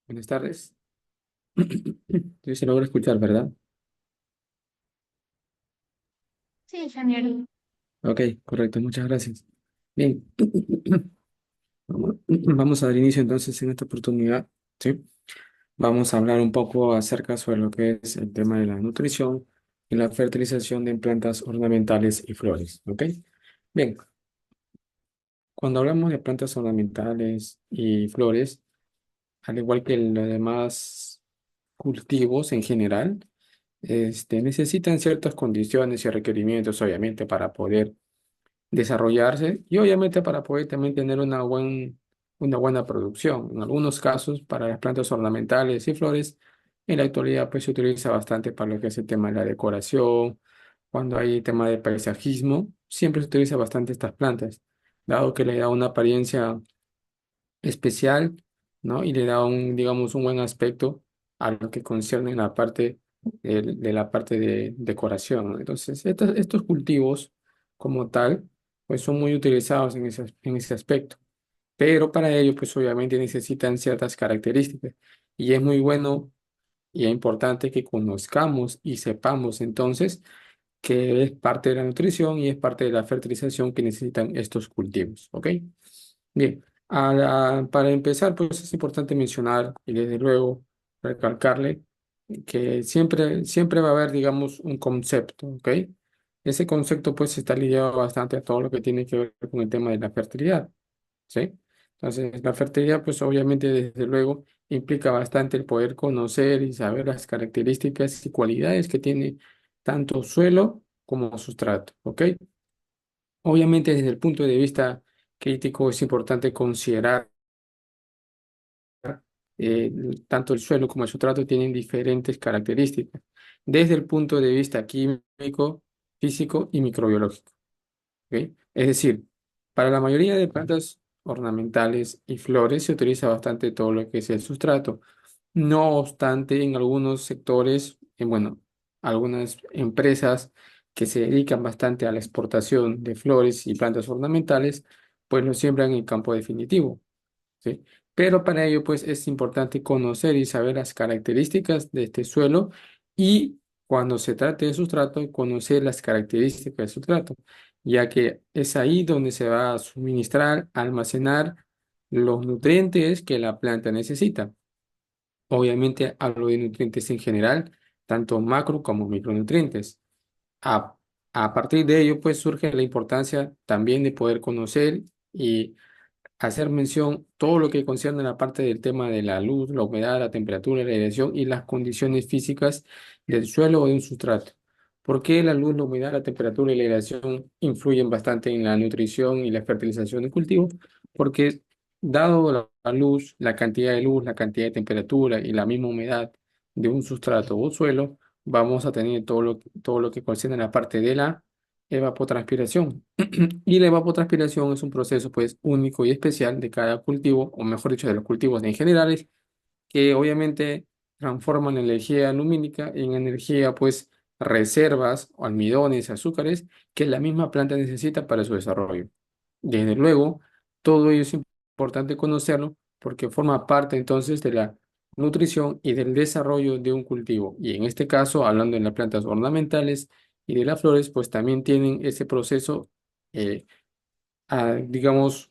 Buenas tardes. Sí, se logra escuchar, ¿verdad? Sí, ingeniero. Ok, correcto, muchas gracias. Bien, vamos a dar inicio entonces en esta oportunidad, ¿sí? Vamos a hablar un poco acerca sobre lo que es el tema de la nutrición y la fertilización de plantas ornamentales y flores, ¿ok? Bien, cuando hablamos de plantas ornamentales y flores, al igual que los demás cultivos en general, necesitan ciertas condiciones y requerimientos, obviamente, para poder desarrollarse y obviamente para poder también tener una buena producción. En algunos casos, para las plantas ornamentales y flores, en la actualidad pues se utiliza bastante para lo que es el tema de la decoración, cuando hay tema de paisajismo, siempre se utiliza bastante estas plantas, dado que le da una apariencia especial, ¿no? Y le da digamos, un buen aspecto a lo que concierne la parte de la parte de decoración, ¿no? Entonces, estos cultivos como tal, pues son muy utilizados en ese aspecto. Pero para ello, pues obviamente necesitan ciertas características. Y es muy bueno y es importante que conozcamos y sepamos entonces que es parte de la nutrición y es parte de la fertilización que necesitan estos cultivos, ¿ok? Bien, para empezar, pues es importante mencionar y desde luego recalcarle que siempre va a haber, digamos, un concepto, ¿ok? Ese concepto pues está ligado bastante a todo lo que tiene que ver con el tema de la fertilidad, ¿sí? Entonces, la fertilidad pues obviamente desde luego implica bastante el poder conocer y saber las características y cualidades que tiene tanto suelo como sustrato, ¿ok? Obviamente desde el punto de vista crítico es importante considerar eh, tanto el suelo como el sustrato tienen diferentes características desde el punto de vista químico, físico y microbiológico, ¿ok? Es decir, para la mayoría de plantas ornamentales y flores se utiliza bastante todo lo que es el sustrato. No obstante, en algunos sectores, bueno, algunas empresas que se dedican bastante a la exportación de flores y plantas ornamentales, pues lo siembran en campo definitivo, ¿sí? Pero para ello, pues es importante conocer y saber las características de este suelo y cuando se trate de sustrato, conocer las características del sustrato, ya que es ahí donde se va a suministrar, almacenar los nutrientes que la planta necesita. Obviamente hablo de nutrientes en general, tanto macro como micronutrientes. A, a partir de ello, pues surge la importancia también de poder conocer y hacer mención todo lo que concierne a la parte del tema de la luz, la humedad, la temperatura, la radiación y las condiciones físicas del suelo o de un sustrato. ¿Por qué la luz, la humedad, la temperatura y la radiación influyen bastante en la nutrición y la fertilización del cultivo? Porque dado la luz, la cantidad de luz, la cantidad de temperatura y la misma humedad de un sustrato o suelo, vamos a tener todo lo que concierne a la parte de la evapotranspiración. Y la evapotranspiración es un proceso pues único y especial de cada cultivo, o mejor dicho, de los cultivos en general, que obviamente transforman la energía lumínica en energía pues reservas, almidones, azúcares que la misma planta necesita para su desarrollo. Desde luego, todo ello es importante conocerlo porque forma parte entonces de la nutrición y del desarrollo de un cultivo. Y en este caso, hablando de las plantas ornamentales y de las flores, pues también tienen ese proceso, eh, digamos,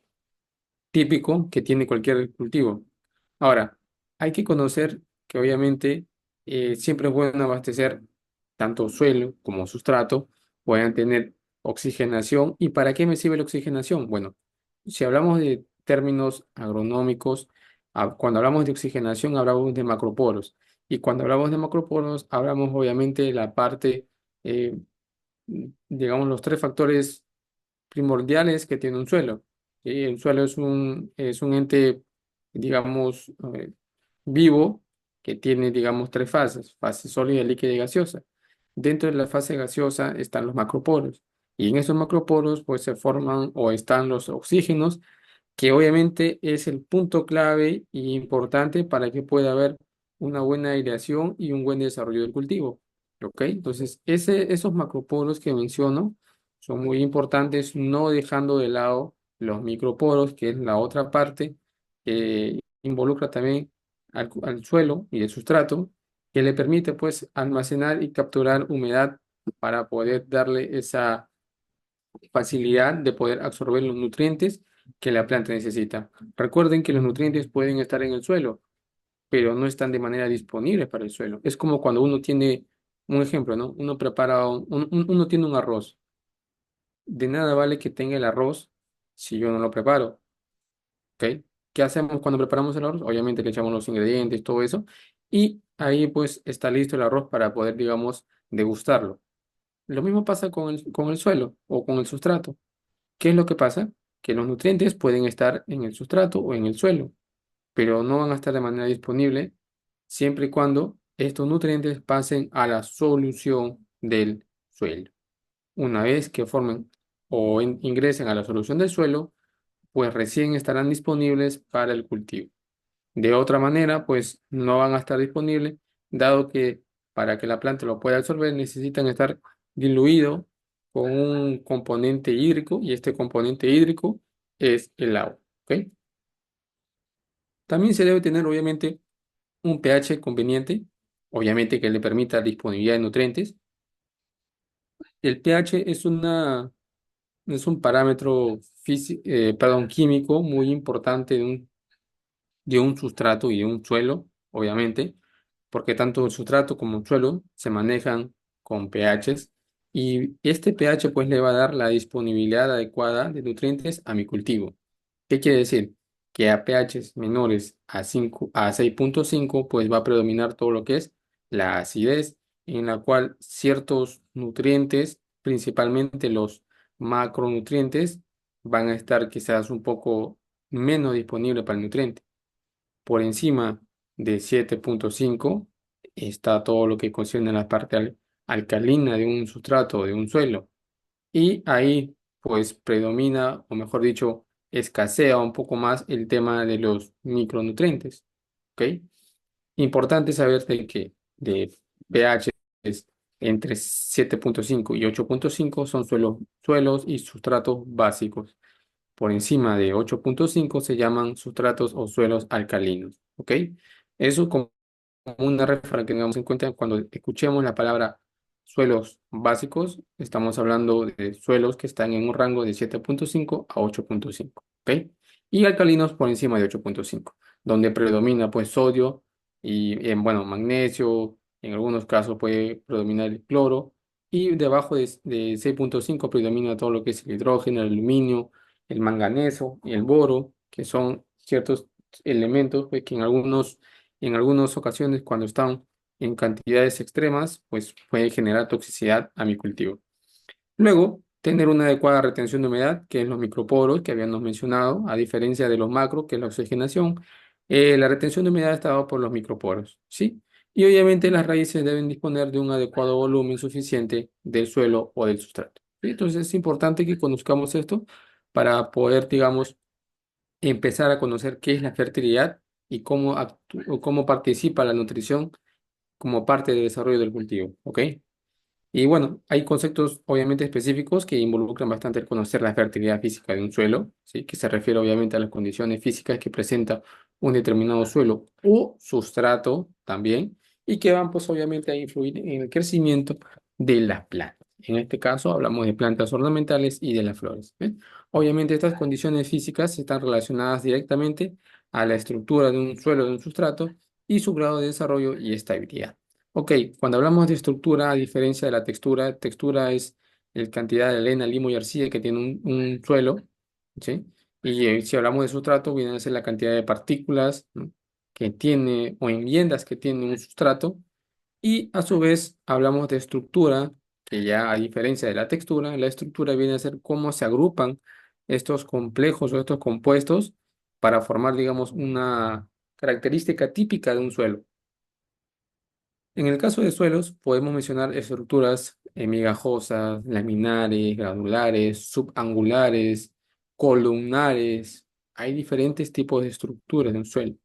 típico que tiene cualquier cultivo. Ahora, hay que conocer que obviamente siempre es bueno abastecer tanto suelo como sustrato, puedan tener oxigenación. ¿Y para qué me sirve la oxigenación? Bueno, si hablamos de términos agronómicos, cuando hablamos de oxigenación hablamos de macroporos. Y cuando hablamos de macroporos, hablamos obviamente de la parte, eh, digamos, los tres factores primordiales que tiene un suelo. ¿Sí? El suelo es un ente, digamos, vivo que tiene, digamos, tres fases: fase sólida, líquida y gaseosa. Dentro de la fase gaseosa están los macroporos y en esos macroporos pues se forman o están los oxígenos, que obviamente es el punto clave y importante para que pueda haber una buena aireación y un buen desarrollo del cultivo. ¿Ok? Entonces, esos macroporos que menciono son muy importantes, no dejando de lado los microporos, que es la otra parte que involucra también al suelo y el sustrato, que le permite pues almacenar y capturar humedad para poder darle esa facilidad de poder absorber los nutrientes que la planta necesita. Recuerden que los nutrientes pueden estar en el suelo, pero no están de manera disponible para el suelo. Es como cuando uno tiene, un ejemplo, ¿no? Uno prepara, uno tiene un arroz. De nada vale que tenga el arroz si yo no lo preparo, ¿ok? ¿Qué hacemos cuando preparamos el arroz? Obviamente le echamos los ingredientes, todo eso, y ahí pues está listo el arroz para poder, digamos, degustarlo. Lo mismo pasa con el suelo o con el sustrato. ¿Qué es lo que pasa? Que los nutrientes pueden estar en el sustrato o en el suelo, pero no van a estar de manera disponible siempre y cuando estos nutrientes pasen a la solución del suelo. Una vez que formen o ingresen a la solución del suelo, pues recién estarán disponibles para el cultivo. De otra manera, pues no van a estar disponibles, dado que para que la planta lo pueda absorber necesitan estar diluido con un componente hídrico y este componente hídrico es el agua. ¿Ok? También se debe tener, obviamente, un pH conveniente, obviamente que le permita disponibilidad de nutrientes. El pH es un parámetro perdón, químico muy importante de un sustrato y de un suelo, obviamente, porque tanto el sustrato como el suelo se manejan con pHs y este pH pues le va a dar la disponibilidad adecuada de nutrientes a mi cultivo. ¿Qué quiere decir? Que a pHs menores a 5, a 6,5 pues va a predominar todo lo que es la acidez, en la cual ciertos nutrientes, principalmente los macronutrientes, van a estar quizás un poco menos disponibles para el nutriente. Por encima de 7,5 está todo lo que concierne a la parte alcalina de un sustrato o de un suelo. Y ahí pues predomina, o mejor dicho, escasea un poco más el tema de los micronutrientes. ¿Ok? Importante saber de que de pH entre 7,5 y 8,5 son suelos y sustratos básicos. Por encima de 8,5 se llaman sustratos o suelos alcalinos. ¿Ok? Eso como una referencia para que tengamos en cuenta cuando escuchemos la palabra suelos básicos, estamos hablando de suelos que están en un rango de 7,5 a 8,5. ¿Ok? Y alcalinos por encima de 8,5, donde predomina pues sodio y bueno, magnesio, en algunos casos puede predominar el cloro, y debajo de 6,5 predomina todo lo que es el hidrógeno, el aluminio, el manganeso y el boro, que son ciertos elementos pues, que en algunas ocasiones cuando están en cantidades extremas, pues puede generar toxicidad a mi cultivo. Luego, tener una adecuada retención de humedad, que es los microporos que habíamos mencionado, a diferencia de los macro, que es la oxigenación. La retención de humedad está dada por los microporos, ¿sí? Y obviamente las raíces deben disponer de un adecuado volumen suficiente del suelo o del sustrato, ¿sí? Entonces es importante que conozcamos esto para poder, digamos, empezar a conocer qué es la fertilidad y o cómo participa la nutrición como parte del desarrollo del cultivo, ¿ok? Y bueno, hay conceptos obviamente específicos que involucran bastante el conocer la fertilidad física de un suelo, ¿sí? Que se refiere obviamente a las condiciones físicas que presenta un determinado suelo o sustrato también, y que van pues obviamente a influir en el crecimiento de las plantas. En este caso hablamos de plantas ornamentales y de las flores. ¿Eh? Obviamente estas condiciones físicas están relacionadas directamente a la estructura de un suelo, de un sustrato y su grado de desarrollo y estabilidad. Ok, cuando hablamos de estructura, a diferencia de la textura, textura es la cantidad de arena, limo y arcilla que tiene un suelo, ¿sí? Y si hablamos de sustrato, viene a ser la cantidad de partículas, ¿no? que tiene o enmiendas que tiene un sustrato. Y a su vez hablamos de estructura, que ya a diferencia de la textura, la estructura viene a ser cómo se agrupan estos complejos o estos compuestos para formar, digamos, una característica típica de un suelo. En el caso de suelos, podemos mencionar estructuras migajosas, laminares, granulares, subangulares, columnares. Hay diferentes tipos de estructuras en un suelo,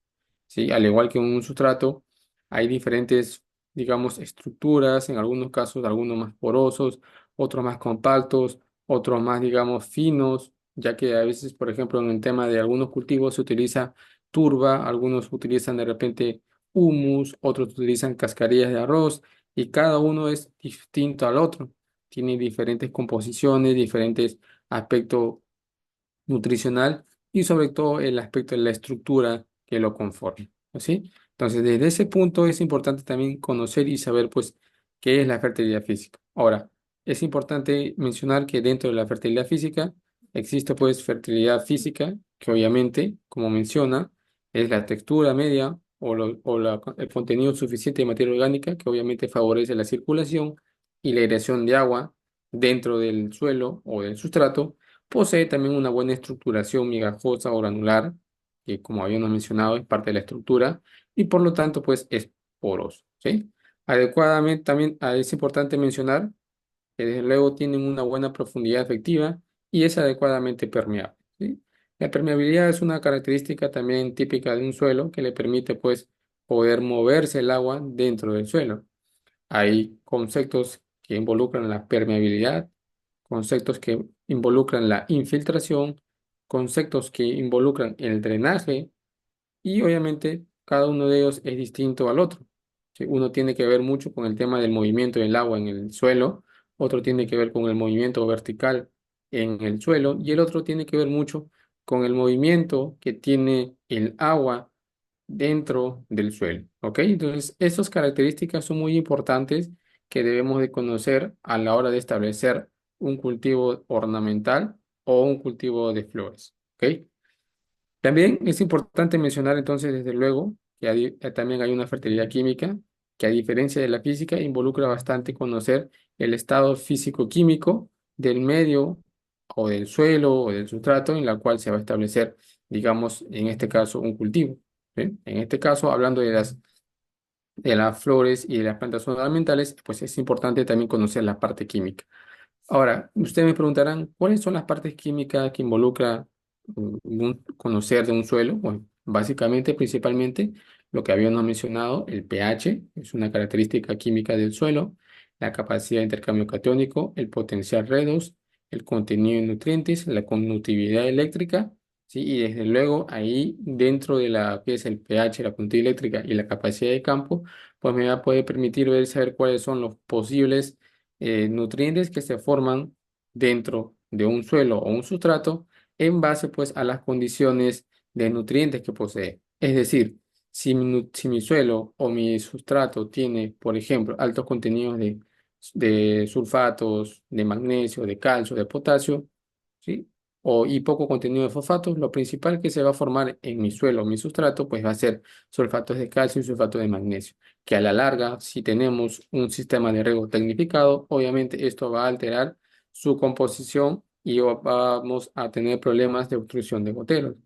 ¿sí? Al igual que en un sustrato, hay diferentes, digamos, estructuras, en algunos casos, algunos más porosos, otros más compactos, otros más, digamos, finos, ya que a veces, por ejemplo, en el tema de algunos cultivos se utiliza turba, algunos utilizan de repente humus, otros utilizan cascarillas de arroz y cada uno es distinto al otro. Tiene diferentes composiciones, diferentes aspectos nutricional y sobre todo el aspecto de la estructura que lo conforma, ¿sí? Entonces, desde ese punto es importante también conocer y saber, pues, qué es la fertilidad física. Ahora, es importante mencionar que dentro de la fertilidad física existe, pues, fertilidad física, que obviamente, como menciona, es la textura media el contenido suficiente de materia orgánica, que obviamente favorece la circulación y la irrigación de agua dentro del suelo o del sustrato. Posee también una buena estructuración migajosa o granular, que como habíamos mencionado es parte de la estructura, y por lo tanto pues es poroso, ¿sí? Adecuadamente también es importante mencionar que desde luego tienen una buena profundidad efectiva y es adecuadamente permeable, ¿sí? La permeabilidad es una característica también típica de un suelo que le permite pues poder moverse el agua dentro del suelo. Hay conceptos que involucran la permeabilidad, conceptos que involucran la infiltración, conceptos que involucran el drenaje y obviamente cada uno de ellos es distinto al otro. ¿Sí? Uno tiene que ver mucho con el tema del movimiento del agua en el suelo, otro tiene que ver con el movimiento vertical en el suelo y el otro tiene que ver mucho con el movimiento que tiene el agua dentro del suelo, ¿ok? Entonces, estas características son muy importantes que debemos de conocer a la hora de establecer un cultivo ornamental o un cultivo de flores, ¿ok? También es importante mencionar entonces, desde luego, que también hay una fertilidad química que a diferencia de la física involucra bastante conocer el estado físico-químico del medio o del suelo o del sustrato en la cual se va a establecer, digamos, en este caso, un cultivo. ¿Sí? En este caso, hablando de las flores y de las plantas ornamentales, pues es importante también conocer la parte química. Ahora, ustedes me preguntarán, ¿cuáles son las partes químicas que involucra conocer de un suelo? Bueno, básicamente, principalmente, lo que habíamos mencionado, el pH, es una característica química del suelo, la capacidad de intercambio catiónico, el potencial redox, el contenido de nutrientes, la conductividad eléctrica, ¿sí? Y desde luego, ahí, dentro de la que es el pH, la conductividad eléctrica y la capacidad de campo, pues me va a poder permitir ver, saber cuáles son los posibles nutrientes que se forman dentro de un suelo o un sustrato en base pues a las condiciones de nutrientes que posee. Es decir, si mi suelo o mi sustrato tiene, por ejemplo, altos contenidos de sulfatos, de magnesio, de calcio, de potasio, ¿sí? Y poco contenido de fosfatos, lo principal que se va a formar en mi suelo o mi sustrato, pues va a ser sulfatos de calcio y sulfatos de magnesio, que a la larga, si tenemos un sistema de riego tecnificado, obviamente esto va a alterar su composición y vamos a tener problemas de obstrucción de goteros.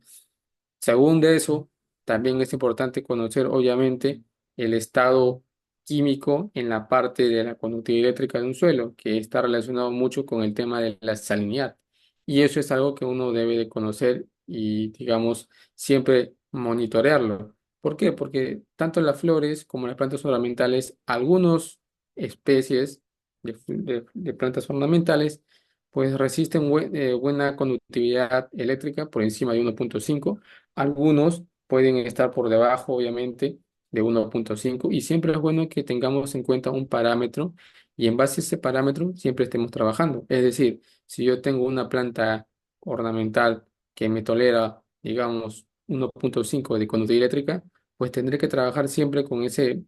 Según de eso, también es importante conocer, obviamente, el estado químico en la parte de la conductividad eléctrica de un suelo, que está relacionado mucho con el tema de la salinidad. Y eso es algo que uno debe de conocer y, digamos, siempre monitorearlo. ¿Por qué? Porque tanto las flores como las plantas ornamentales, algunas especies de plantas ornamentales, pues resisten buena conductividad eléctrica por encima de 1,5. Algunos pueden estar por debajo, obviamente, de 1,5 y siempre es bueno que tengamos en cuenta un parámetro y en base a ese parámetro siempre estemos trabajando. Es decir, si yo tengo una planta ornamental que me tolera, digamos, 1,5 de conductividad eléctrica, pues tendré que trabajar siempre con ese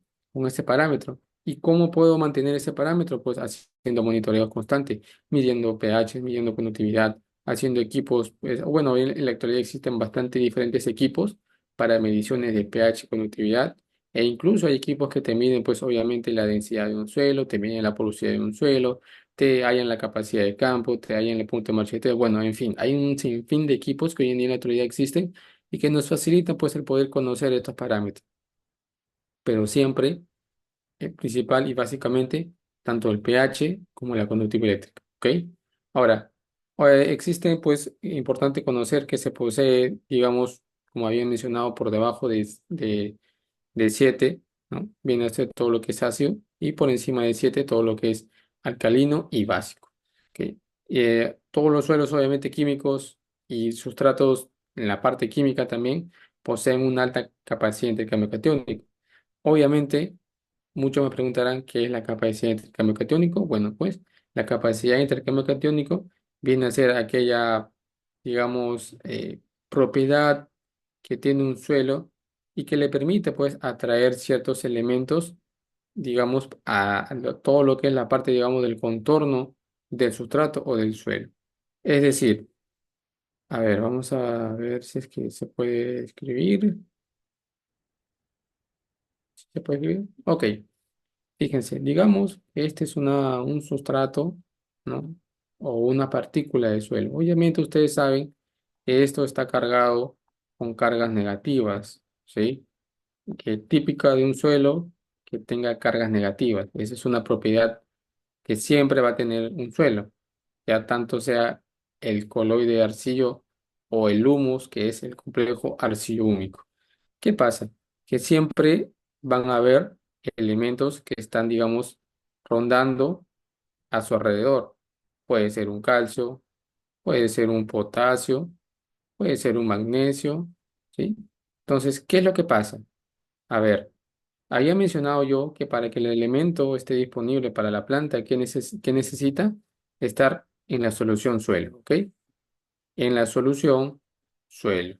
parámetro. ¿Y cómo puedo mantener ese parámetro? Pues haciendo monitoreo constante, midiendo pH, midiendo conductividad, haciendo equipos, pues, bueno, en la actualidad existen bastante diferentes equipos para mediciones de pH, conductividad, e incluso hay equipos que te miden, pues, obviamente la densidad de un suelo, te miden la porosidad de un suelo, te hallan la capacidad de campo, te hallan el punto de marcheteo, bueno, en fin, hay un sinfín de equipos que hoy en día en la actualidad existen y que nos facilitan, pues, el poder conocer estos parámetros, pero siempre principal y básicamente tanto el pH como la conductividad eléctrica, ¿ok? Ahora, existe pues importante conocer que se posee, digamos, como había mencionado, por debajo de 7, ¿no? Viene a ser todo lo que es ácido y por encima de 7 todo lo que es alcalino y básico, ¿ok? Todos los suelos obviamente químicos y sustratos en la parte química también poseen una alta capacidad de intercambio catiónico. Obviamente, muchos me preguntarán qué es la capacidad de intercambio catiónico. Bueno, pues la capacidad de intercambio catiónico viene a ser aquella, digamos, propiedad que tiene un suelo y que le permite, pues, atraer ciertos elementos, digamos, todo lo que es la parte, digamos, del contorno del sustrato o del suelo. Es decir, a ver, vamos a ver si es que se puede escribir. ¿Se puede escribir? Ok. Fíjense, digamos, este es un sustrato, ¿no? O una partícula de suelo. Obviamente ustedes saben que esto está cargado con cargas negativas, ¿sí? Que típica de un suelo que tenga cargas negativas. Esa es una propiedad que siempre va a tener un suelo, ya tanto sea el coloide arcillo o el humus, que es el complejo arcillo-húmico. ¿Qué pasa? Que siempre van a haber elementos que están, digamos, rondando a su alrededor. Puede ser un calcio, puede ser un potasio, puede ser un magnesio, ¿sí? Entonces, ¿qué es lo que pasa? A ver, había mencionado yo que para que el elemento esté disponible para la planta, ¿qué necesita? Estar en la solución suelo, ¿ok? En la solución suelo.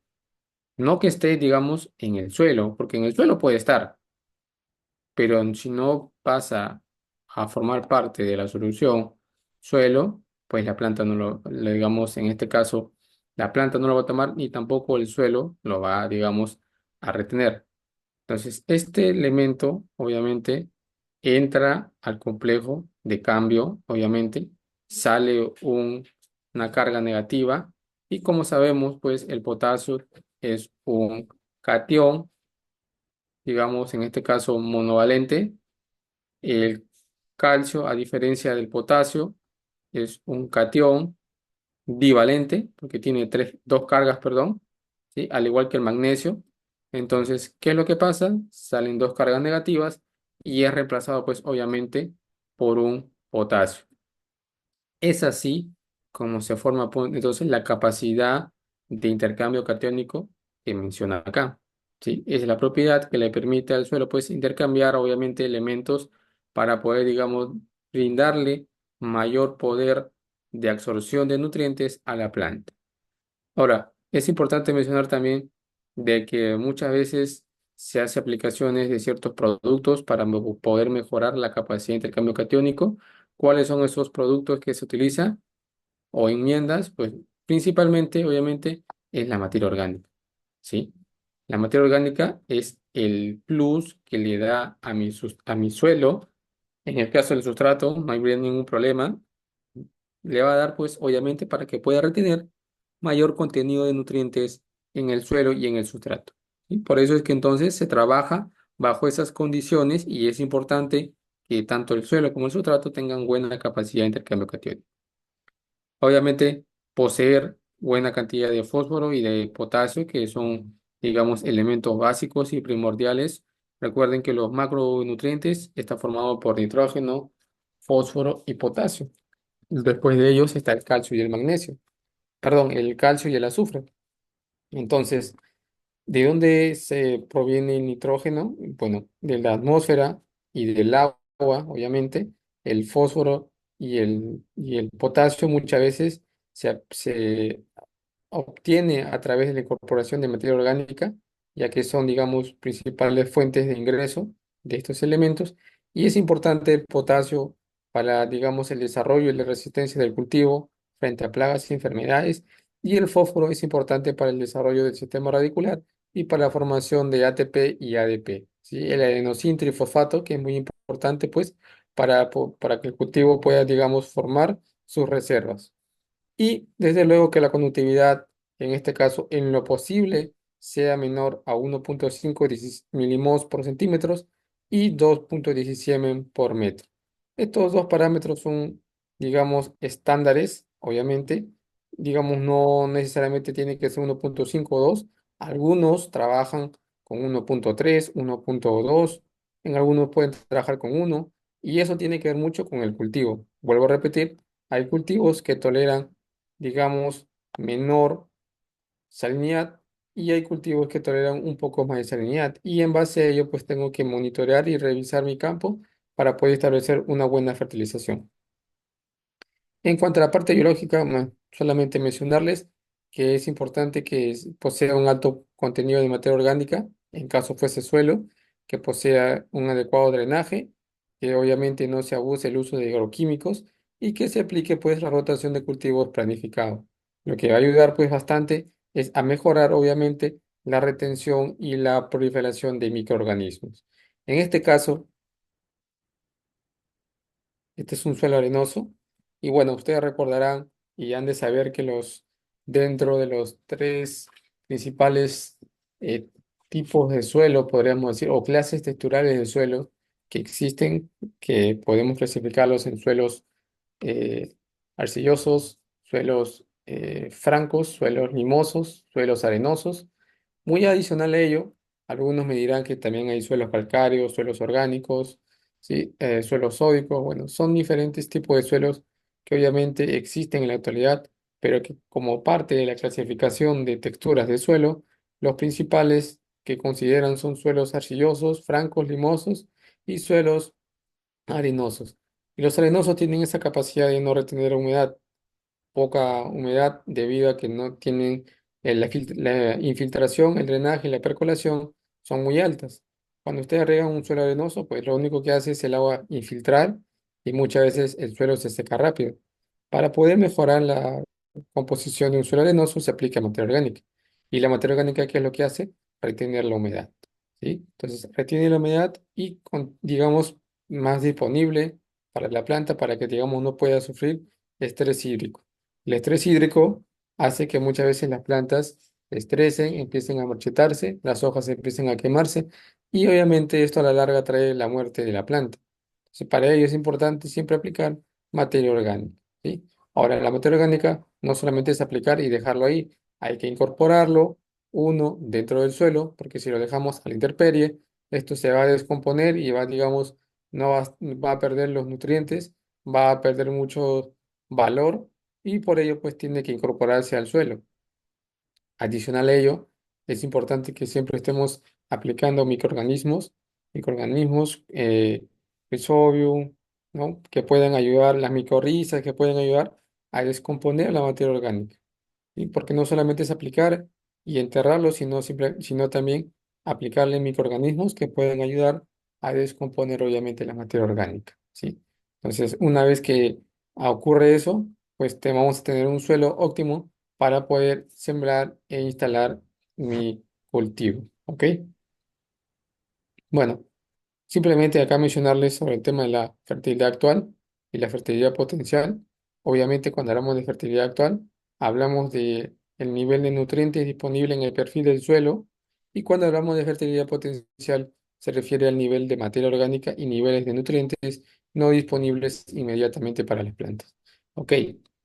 No que esté, digamos, en el suelo, porque en el suelo puede estar, pero si no pasa a formar parte de la solución suelo, pues la planta no digamos, en este caso, la planta no lo va a tomar ni tampoco el suelo lo va, digamos, a retener. Entonces, este elemento, obviamente, entra al complejo de cambio, obviamente, sale una carga negativa y como sabemos, pues el potasio es un catión, digamos, en este caso monovalente. El calcio, a diferencia del potasio, es un catión divalente, porque tiene dos cargas, perdón, ¿sí? Al igual que el magnesio. Entonces, ¿qué es lo que pasa? Salen dos cargas negativas y es reemplazado, pues, obviamente, por un potasio. Es así como se forma, pues, entonces, la capacidad de intercambio catiónico que menciona acá. ¿Sí? Es la propiedad que le permite al suelo, pues, intercambiar, obviamente, elementos para poder, digamos, brindarle mayor poder de absorción de nutrientes a la planta. Ahora, es importante mencionar también de que muchas veces se hace aplicaciones de ciertos productos para poder mejorar la capacidad de intercambio catiónico. ¿Cuáles son esos productos que se utilizan o enmiendas? Pues principalmente, obviamente, es la materia orgánica, ¿sí? La materia orgánica es el plus que le da a mi suelo. En el caso del sustrato, no hay ningún problema. Le va a dar, pues, obviamente, para que pueda retener mayor contenido de nutrientes en el suelo y en el sustrato. ¿Sí? Por eso es que entonces se trabaja bajo esas condiciones y es importante que tanto el suelo como el sustrato tengan buena capacidad de intercambio catiónico. Obviamente, poseer buena cantidad de fósforo y de potasio, que son, digamos, elementos básicos y primordiales. Recuerden que los macronutrientes están formados por nitrógeno, fósforo y potasio. Después de ellos está el calcio y el magnesio, perdón, el calcio y el azufre. Entonces, ¿de dónde se proviene el nitrógeno? Bueno, de la atmósfera y del agua, obviamente. El fósforo y el potasio muchas veces se obtiene a través de la incorporación de materia orgánica, ya que son, digamos, principales fuentes de ingreso de estos elementos. Y es importante el potasio para, digamos, el desarrollo y la resistencia del cultivo frente a plagas y enfermedades. Y el fósforo es importante para el desarrollo del sistema radicular y para la formación de ATP y ADP. ¿Sí? El adenosín trifosfato, que es muy importante, pues, para que el cultivo pueda, digamos, formar sus reservas. Y desde luego que la conductividad, en este caso, en lo posible, sea menor a 1,5 milimols por centímetros y 2,17 siemen por metro. Estos dos parámetros son, digamos, estándares, obviamente. Digamos, no necesariamente tiene que ser 1,5 o 2. Algunos trabajan con 1,3, 1,2. En algunos pueden trabajar con uno. Y eso tiene que ver mucho con el cultivo. Vuelvo a repetir, hay cultivos que toleran, digamos, menor salinidad y hay cultivos que toleran un poco más de salinidad. Y en base a ello, pues tengo que monitorear y revisar mi campo para poder establecer una buena fertilización. En cuanto a la parte biológica, solamente mencionarles que es importante que posea un alto contenido de materia orgánica, en caso fuese suelo, que posea un adecuado drenaje, que obviamente no se abuse el uso de agroquímicos y que se aplique pues la rotación de cultivos planificado. Lo que va a ayudar pues bastante es a mejorar obviamente la retención y la proliferación de microorganismos. En este caso, este es un suelo arenoso. Y bueno, ustedes recordarán y han de saber que dentro de los tres principales eh, tipos de suelo, podríamos decir, o clases texturales de suelo que existen, que podemos clasificarlos en suelos eh, arcillosos, suelos francos, suelos limosos, suelos arenosos. Muy adicional a ello, algunos me dirán que también hay suelos calcáreos, suelos orgánicos, ¿sí? Suelos sódicos. Bueno, son diferentes tipos de suelos que obviamente existen en la actualidad, pero que como parte de la clasificación de texturas de suelo, los principales que consideran son suelos arcillosos, francos, limosos y suelos arenosos. Y los arenosos tienen esa capacidad de no retener humedad, poca humedad debido a que no tienen la infiltración, el drenaje y la percolación son muy altas. Cuando usted riega un suelo arenoso, pues lo único que hace es el agua infiltrar y muchas veces el suelo se seca rápido. Para poder mejorar la composición de un suelo arenoso se aplica materia orgánica. Y la materia orgánica, ¿qué es lo que hace? Retener la humedad. ¿Sí? Entonces, retiene la humedad y, digamos, más disponible para la planta para que, digamos, no pueda sufrir estrés hídrico. El estrés hídrico hace que muchas veces las plantas se estresen, empiecen a marchitarse, las hojas empiecen a quemarse y obviamente esto a la larga trae la muerte de la planta. Entonces, para ello es importante siempre aplicar materia orgánica, ¿sí? Ahora, la materia orgánica no solamente es aplicar y dejarlo ahí, hay que incorporarlo, uno, dentro del suelo, porque si lo dejamos a la intemperie, esto se va a descomponer y va, digamos, no va a perder los nutrientes, va a perder mucho valor y por ello pues tiene que incorporarse al suelo. Adicional a ello, es importante que siempre estemos aplicando microorganismos, Rhizobium, ¿no? Que puedan ayudar, las micorrizas que pueden ayudar a descomponer la materia orgánica. ¿Sí? Porque no solamente es aplicar y enterrarlo, sino también aplicarle microorganismos que pueden ayudar a descomponer obviamente la materia orgánica, ¿sí? Entonces, una vez que ocurre eso, pues vamos a tener un suelo óptimo para poder sembrar e instalar mi cultivo, ¿ok? Bueno. Simplemente acá mencionarles sobre el tema de la fertilidad actual y la fertilidad potencial. Obviamente, cuando hablamos de fertilidad actual, hablamos de el nivel de nutrientes disponible en el perfil del suelo y cuando hablamos de fertilidad potencial se refiere al nivel de materia orgánica y niveles de nutrientes no disponibles inmediatamente para las plantas. Ok,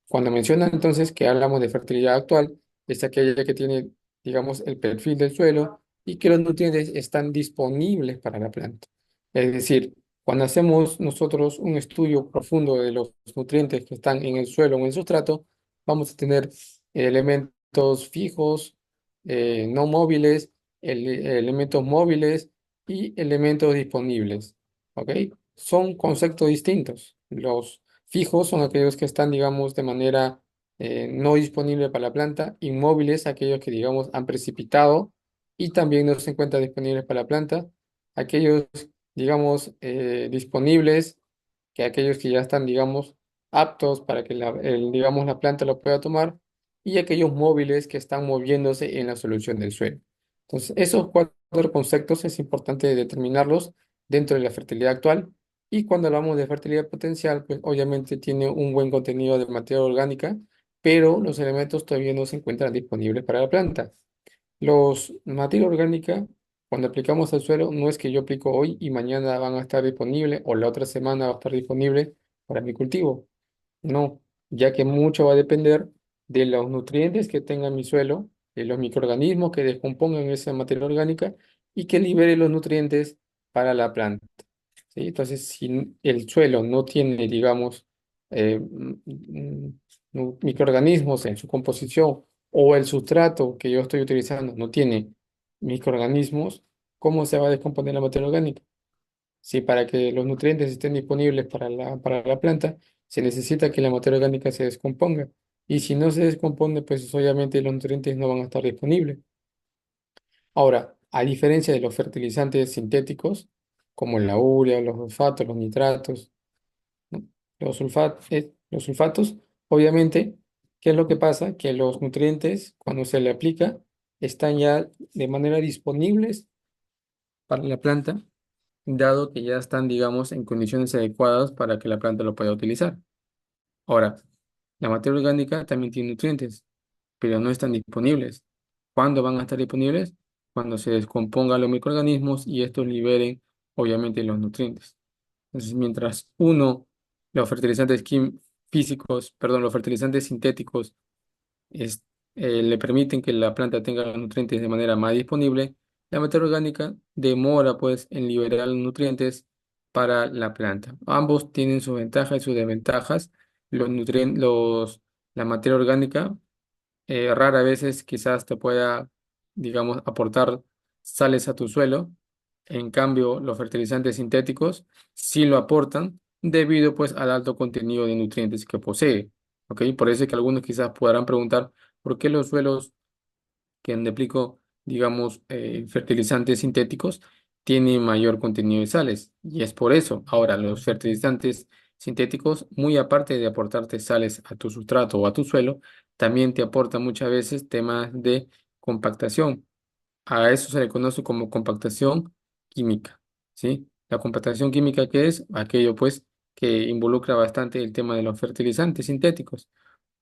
cuando mencionan entonces que hablamos de fertilidad actual, es aquella que tiene, digamos, el perfil del suelo y que los nutrientes están disponibles para la planta. Es decir, cuando hacemos nosotros un estudio profundo de los nutrientes que están en el suelo o en el sustrato, vamos a tener elementos fijos, no móviles, elementos móviles y elementos disponibles. ¿Ok? Son conceptos distintos. Los fijos son aquellos que están, digamos, de manera no disponible para la planta, inmóviles, aquellos que, digamos, han precipitado y también no se encuentran disponibles para la planta, aquellos digamos, disponibles, que aquellos que ya están, digamos, aptos para que digamos, la planta lo pueda tomar, y aquellos móviles que están moviéndose en la solución del suelo. Entonces, esos cuatro conceptos es importante determinarlos dentro de la fertilidad actual. Y cuando hablamos de fertilidad potencial, pues obviamente tiene un buen contenido de materia orgánica, pero los elementos todavía no se encuentran disponibles para la planta. Los materia orgánica, cuando aplicamos al suelo, no es que yo aplico hoy y mañana van a estar disponibles o la otra semana va a estar disponible para mi cultivo. No, ya que mucho va a depender de los nutrientes que tenga mi suelo, de los microorganismos que descompongan esa materia orgánica y que libere los nutrientes para la planta. ¿Sí? Entonces, si el suelo no tiene, digamos, microorganismos en su composición o el sustrato que yo estoy utilizando no tiene microorganismos, ¿cómo se va a descomponer la materia orgánica? Si para que los nutrientes estén disponibles para la planta, se necesita que la materia orgánica se descomponga. Y si no se descompone, pues obviamente los nutrientes no van a estar disponibles. Ahora, a diferencia de los fertilizantes sintéticos, como la urea, los fosfatos, los nitratos, ¿no? Los sulfatos, obviamente, ¿qué es lo que pasa? Que los nutrientes, cuando se le aplica, están ya de manera disponibles para la planta, dado que ya están, digamos, en condiciones adecuadas para que la planta lo pueda utilizar. Ahora, la materia orgánica también tiene nutrientes, pero no están disponibles. ¿Cuándo van a estar disponibles? Cuando se descompongan los microorganismos y estos liberen, obviamente, los nutrientes. Entonces, mientras los fertilizantes físicos, perdón, los fertilizantes sintéticos es- le permiten que la planta tenga los nutrientes de manera más disponible, la materia orgánica demora pues en liberar los nutrientes para la planta. Ambos tienen sus ventajas y sus desventajas. La materia orgánica rara veces quizás te pueda, digamos, aportar sales a tu suelo. En cambio, los fertilizantes sintéticos sí lo aportan debido pues al alto contenido de nutrientes que posee. ¿Ok? Por eso es que algunos quizás podrán preguntar por qué los suelos que donde aplico, digamos, fertilizantes sintéticos, tiene mayor contenido de sales. Y es por eso. Ahora, los fertilizantes sintéticos, muy aparte de aportarte sales a tu sustrato o a tu suelo, también te aportan muchas veces temas de compactación. A eso se le conoce como compactación química, ¿sí? La compactación química, ¿qué es? Aquello, pues, que involucra bastante el tema de los fertilizantes sintéticos.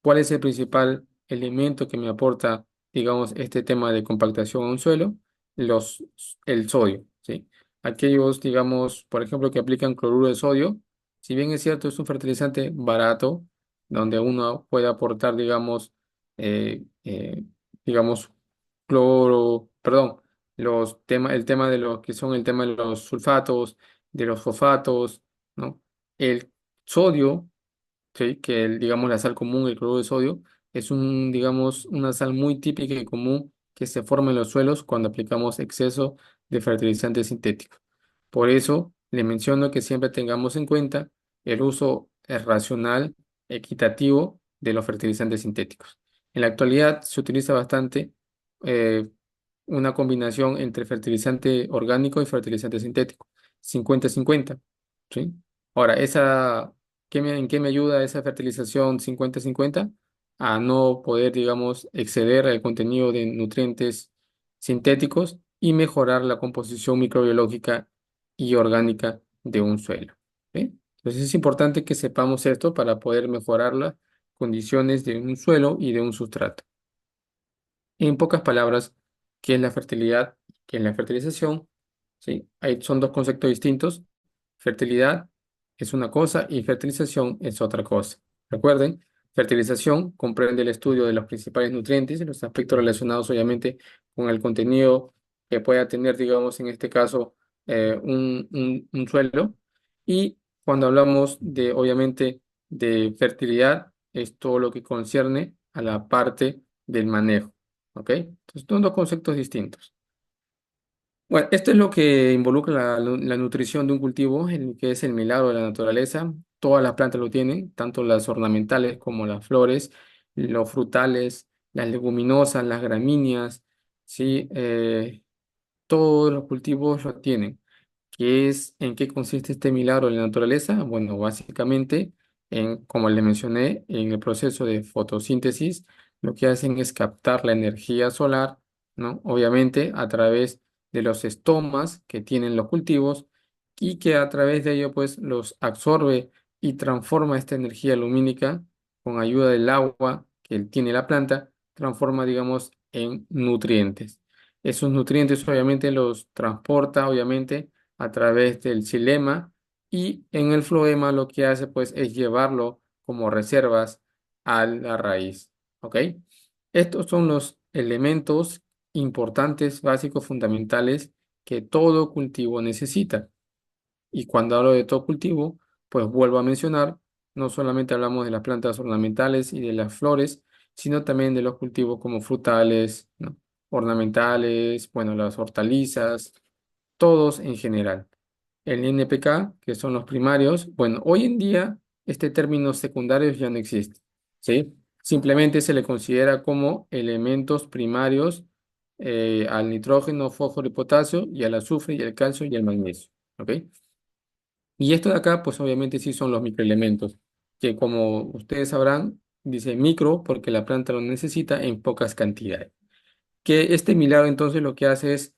¿Cuál es el principal elemento que me aporta, digamos, este tema de compactación a un suelo? Los, el sodio, ¿sí? Aquellos, digamos, por ejemplo, que aplican cloruro de sodio, si bien es cierto, es un fertilizante barato, donde uno puede aportar, eh, eh, digamos, perdón, el tema de lo que son el tema de los sulfatos, de los fosfatos, ¿no? El sodio, ¿sí? Que digamos la sal común, el cloruro de sodio, es digamos, una sal muy típica y común que se forma en los suelos cuando aplicamos exceso de fertilizantes sintéticos. Por eso le menciono que siempre tengamos en cuenta el uso racional, equitativo de los fertilizantes sintéticos. En la actualidad se utiliza bastante eh, una combinación entre fertilizante orgánico y fertilizante sintético, 50-50, ¿sí? Ahora, ¿en qué me ayuda esa fertilización 50-50? A no poder, digamos, exceder el contenido de nutrientes sintéticos y mejorar la composición microbiológica y orgánica de un suelo. ¿Sí? Entonces es importante que sepamos esto para poder mejorar las condiciones de un suelo y de un sustrato. En pocas palabras, ¿qué es la fertilidad? ¿Qué es la fertilización? ¿Sí? Son dos conceptos distintos. Fertilidad es una cosa y fertilización es otra cosa. Recuerden, fertilización comprende el estudio de los principales nutrientes y los aspectos relacionados obviamente con el contenido que pueda tener, digamos, en este caso, un suelo. Y cuando hablamos de, obviamente, de fertilidad, es todo lo que concierne a la parte del manejo. ¿Ok? Entonces, son dos conceptos distintos. Bueno, esto es lo que involucra la nutrición de un cultivo, el que es el milagro de la naturaleza. Todas las plantas lo tienen, tanto las ornamentales como las flores, los frutales, las leguminosas, las gramíneas, ¿sí? Todos los cultivos lo tienen. ¿En qué consiste este milagro de la naturaleza? Bueno, básicamente, como le mencioné, en el proceso de fotosíntesis, lo que hacen es captar la energía solar, ¿no? Obviamente a través de los estomas que tienen los cultivos y que a través de ello, pues, los absorbe y transforma esta energía lumínica con ayuda del agua que tiene la planta, transforma, digamos, en nutrientes. Esos nutrientes obviamente los transporta, obviamente, a través del xilema y en el floema lo que hace pues es llevarlo como reservas a la raíz. ¿Ok? Estos son los elementos importantes, básicos, fundamentales que todo cultivo necesita. Y cuando hablo de todo cultivo, pues vuelvo a mencionar, no solamente hablamos de las plantas ornamentales y de las flores, sino también de los cultivos como frutales, ¿no? Ornamentales, bueno, las hortalizas, todos en general. El NPK, que son los primarios, bueno, hoy en día este término secundarios ya no existe, ¿sí? Simplemente se le considera como elementos primarios al nitrógeno, fósforo y potasio, y al azufre y el calcio y el magnesio, ¿ok? Y esto de acá, pues obviamente sí son los microelementos, que como ustedes sabrán, dice micro porque la planta lo necesita en pocas cantidades. Que este milagro entonces lo que hace es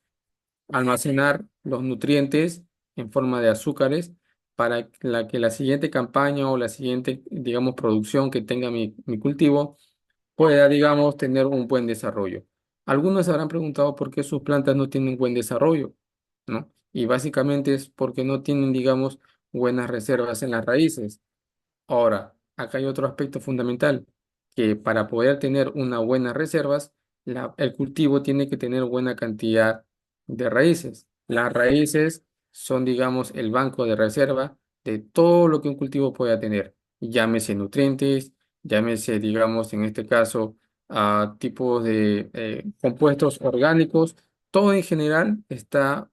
almacenar los nutrientes en forma de azúcares para que la siguiente campaña o la siguiente, digamos, producción que tenga mi cultivo pueda, digamos, tener un buen desarrollo. Algunos se habrán preguntado por qué sus plantas no tienen buen desarrollo, ¿no? Y básicamente es porque no tienen, digamos, buenas reservas en las raíces. Ahora, acá hay otro aspecto fundamental, que para poder tener unas buenas reservas, el cultivo tiene que tener buena cantidad de raíces. Las raíces son, digamos, el banco de reserva de todo lo que un cultivo pueda tener. Llámese nutrientes, llámese, digamos, en este caso, a tipos de compuestos orgánicos. Todo en general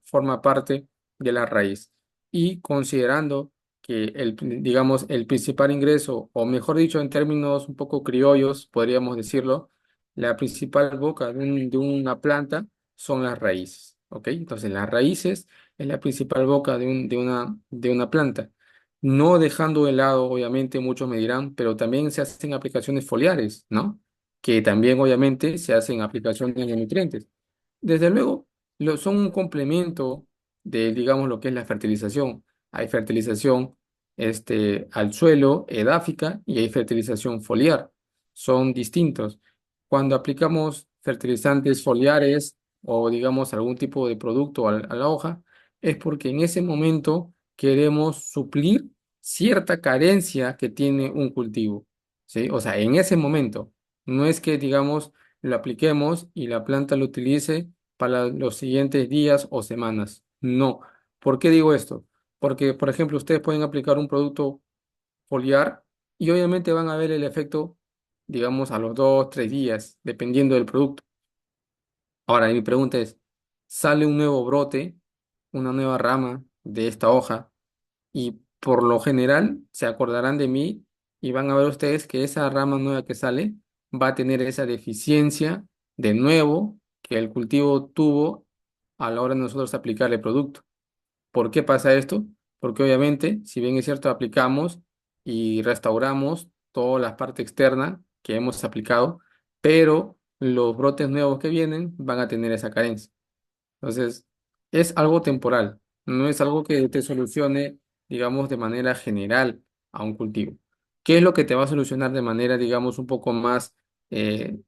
forma parte de la raíz. Y considerando que digamos, el principal ingreso, o mejor dicho, en términos un poco criollos, podríamos decirlo, la principal boca de una planta son las raíces, ¿ok? Entonces, las raíces es la principal boca de una planta. No dejando de lado, obviamente, muchos me dirán, pero también se hacen aplicaciones foliares, ¿no? Que también, obviamente, se hacen aplicaciones de nutrientes. Desde luego, son un complemento de, digamos, lo que es la fertilización. Hay fertilización al suelo, edáfica, y hay fertilización foliar. Son distintos. Cuando aplicamos fertilizantes foliares o, digamos, algún tipo de producto a la hoja, es porque en ese momento queremos suplir cierta carencia que tiene un cultivo, ¿sí? O sea, en ese momento. No es que, digamos, lo apliquemos y la planta lo utilice para los siguientes días o semanas. No. ¿Por qué digo esto? Porque, por ejemplo, ustedes pueden aplicar un producto foliar y obviamente van a ver el efecto, digamos, a los 2, 3 días, dependiendo del producto. Ahora, mi pregunta es, ¿sale un nuevo brote, una nueva rama de esta hoja? Y por lo general se acordarán de mí y van a ver ustedes que esa rama nueva que sale va a tener esa deficiencia de nuevo que el cultivo tuvo a la hora de nosotros aplicar el producto. ¿Por qué pasa esto? Porque obviamente, si bien es cierto, aplicamos y restauramos toda la parte externa que hemos aplicado, pero los brotes nuevos que vienen van a tener esa carencia. Entonces, es algo temporal, no es algo que te solucione, digamos, de manera general a un cultivo. ¿Qué es lo que te va a solucionar de manera, digamos, un poco más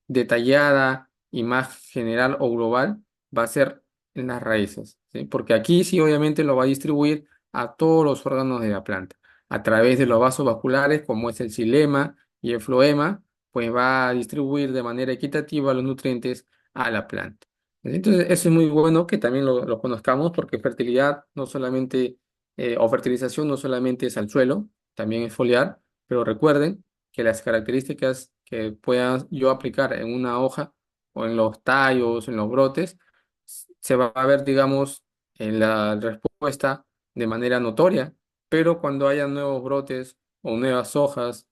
detallada y más general o global? Va a ser en las raíces, ¿sí? Porque aquí sí, obviamente, lo va a distribuir a todos los órganos de la planta, a través de los vasos vasculares, como es el xilema y el floema, pues va a distribuir de manera equitativa los nutrientes a la planta. Entonces, eso es muy bueno que también lo conozcamos porque fertilidad no solamente, o fertilización no solamente es al suelo, también es foliar, pero recuerden que las características que pueda yo aplicar en una hoja o en los tallos, en los brotes, se va a ver, digamos, en la respuesta de manera notoria, pero cuando haya nuevos brotes o nuevas hojas,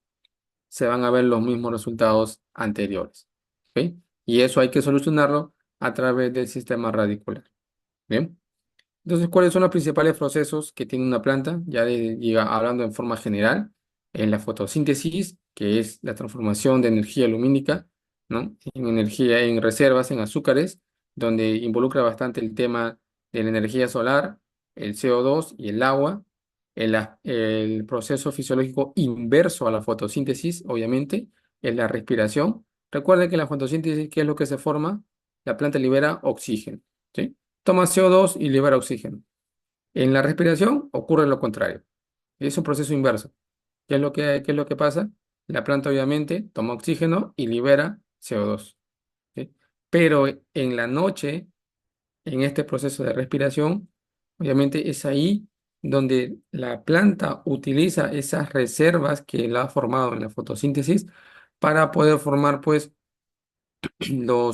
se van a ver los mismos resultados anteriores. ¿Ok? Y eso hay que solucionarlo a través del sistema radicular. Bien. Entonces, ¿cuáles son los principales procesos que tiene una planta? Hablando en forma general, en la fotosíntesis, que es la transformación de energía lumínica, ¿no? En energía, en reservas, en azúcares, donde involucra bastante el tema de la energía solar, el CO2 y el agua, el proceso fisiológico inverso a la fotosíntesis, obviamente, es la respiración. Recuerden que en la fotosíntesis, ¿qué es lo que se forma? La planta libera oxígeno, ¿sí? Toma CO2 y libera oxígeno. En la respiración ocurre lo contrario. Es un proceso inverso. Qué es lo que pasa? La planta obviamente toma oxígeno y libera CO2. ¿Sí? Pero en la noche, en este proceso de respiración, obviamente es ahí donde la planta utiliza esas reservas que la ha formado en la fotosíntesis para poder formar, pues,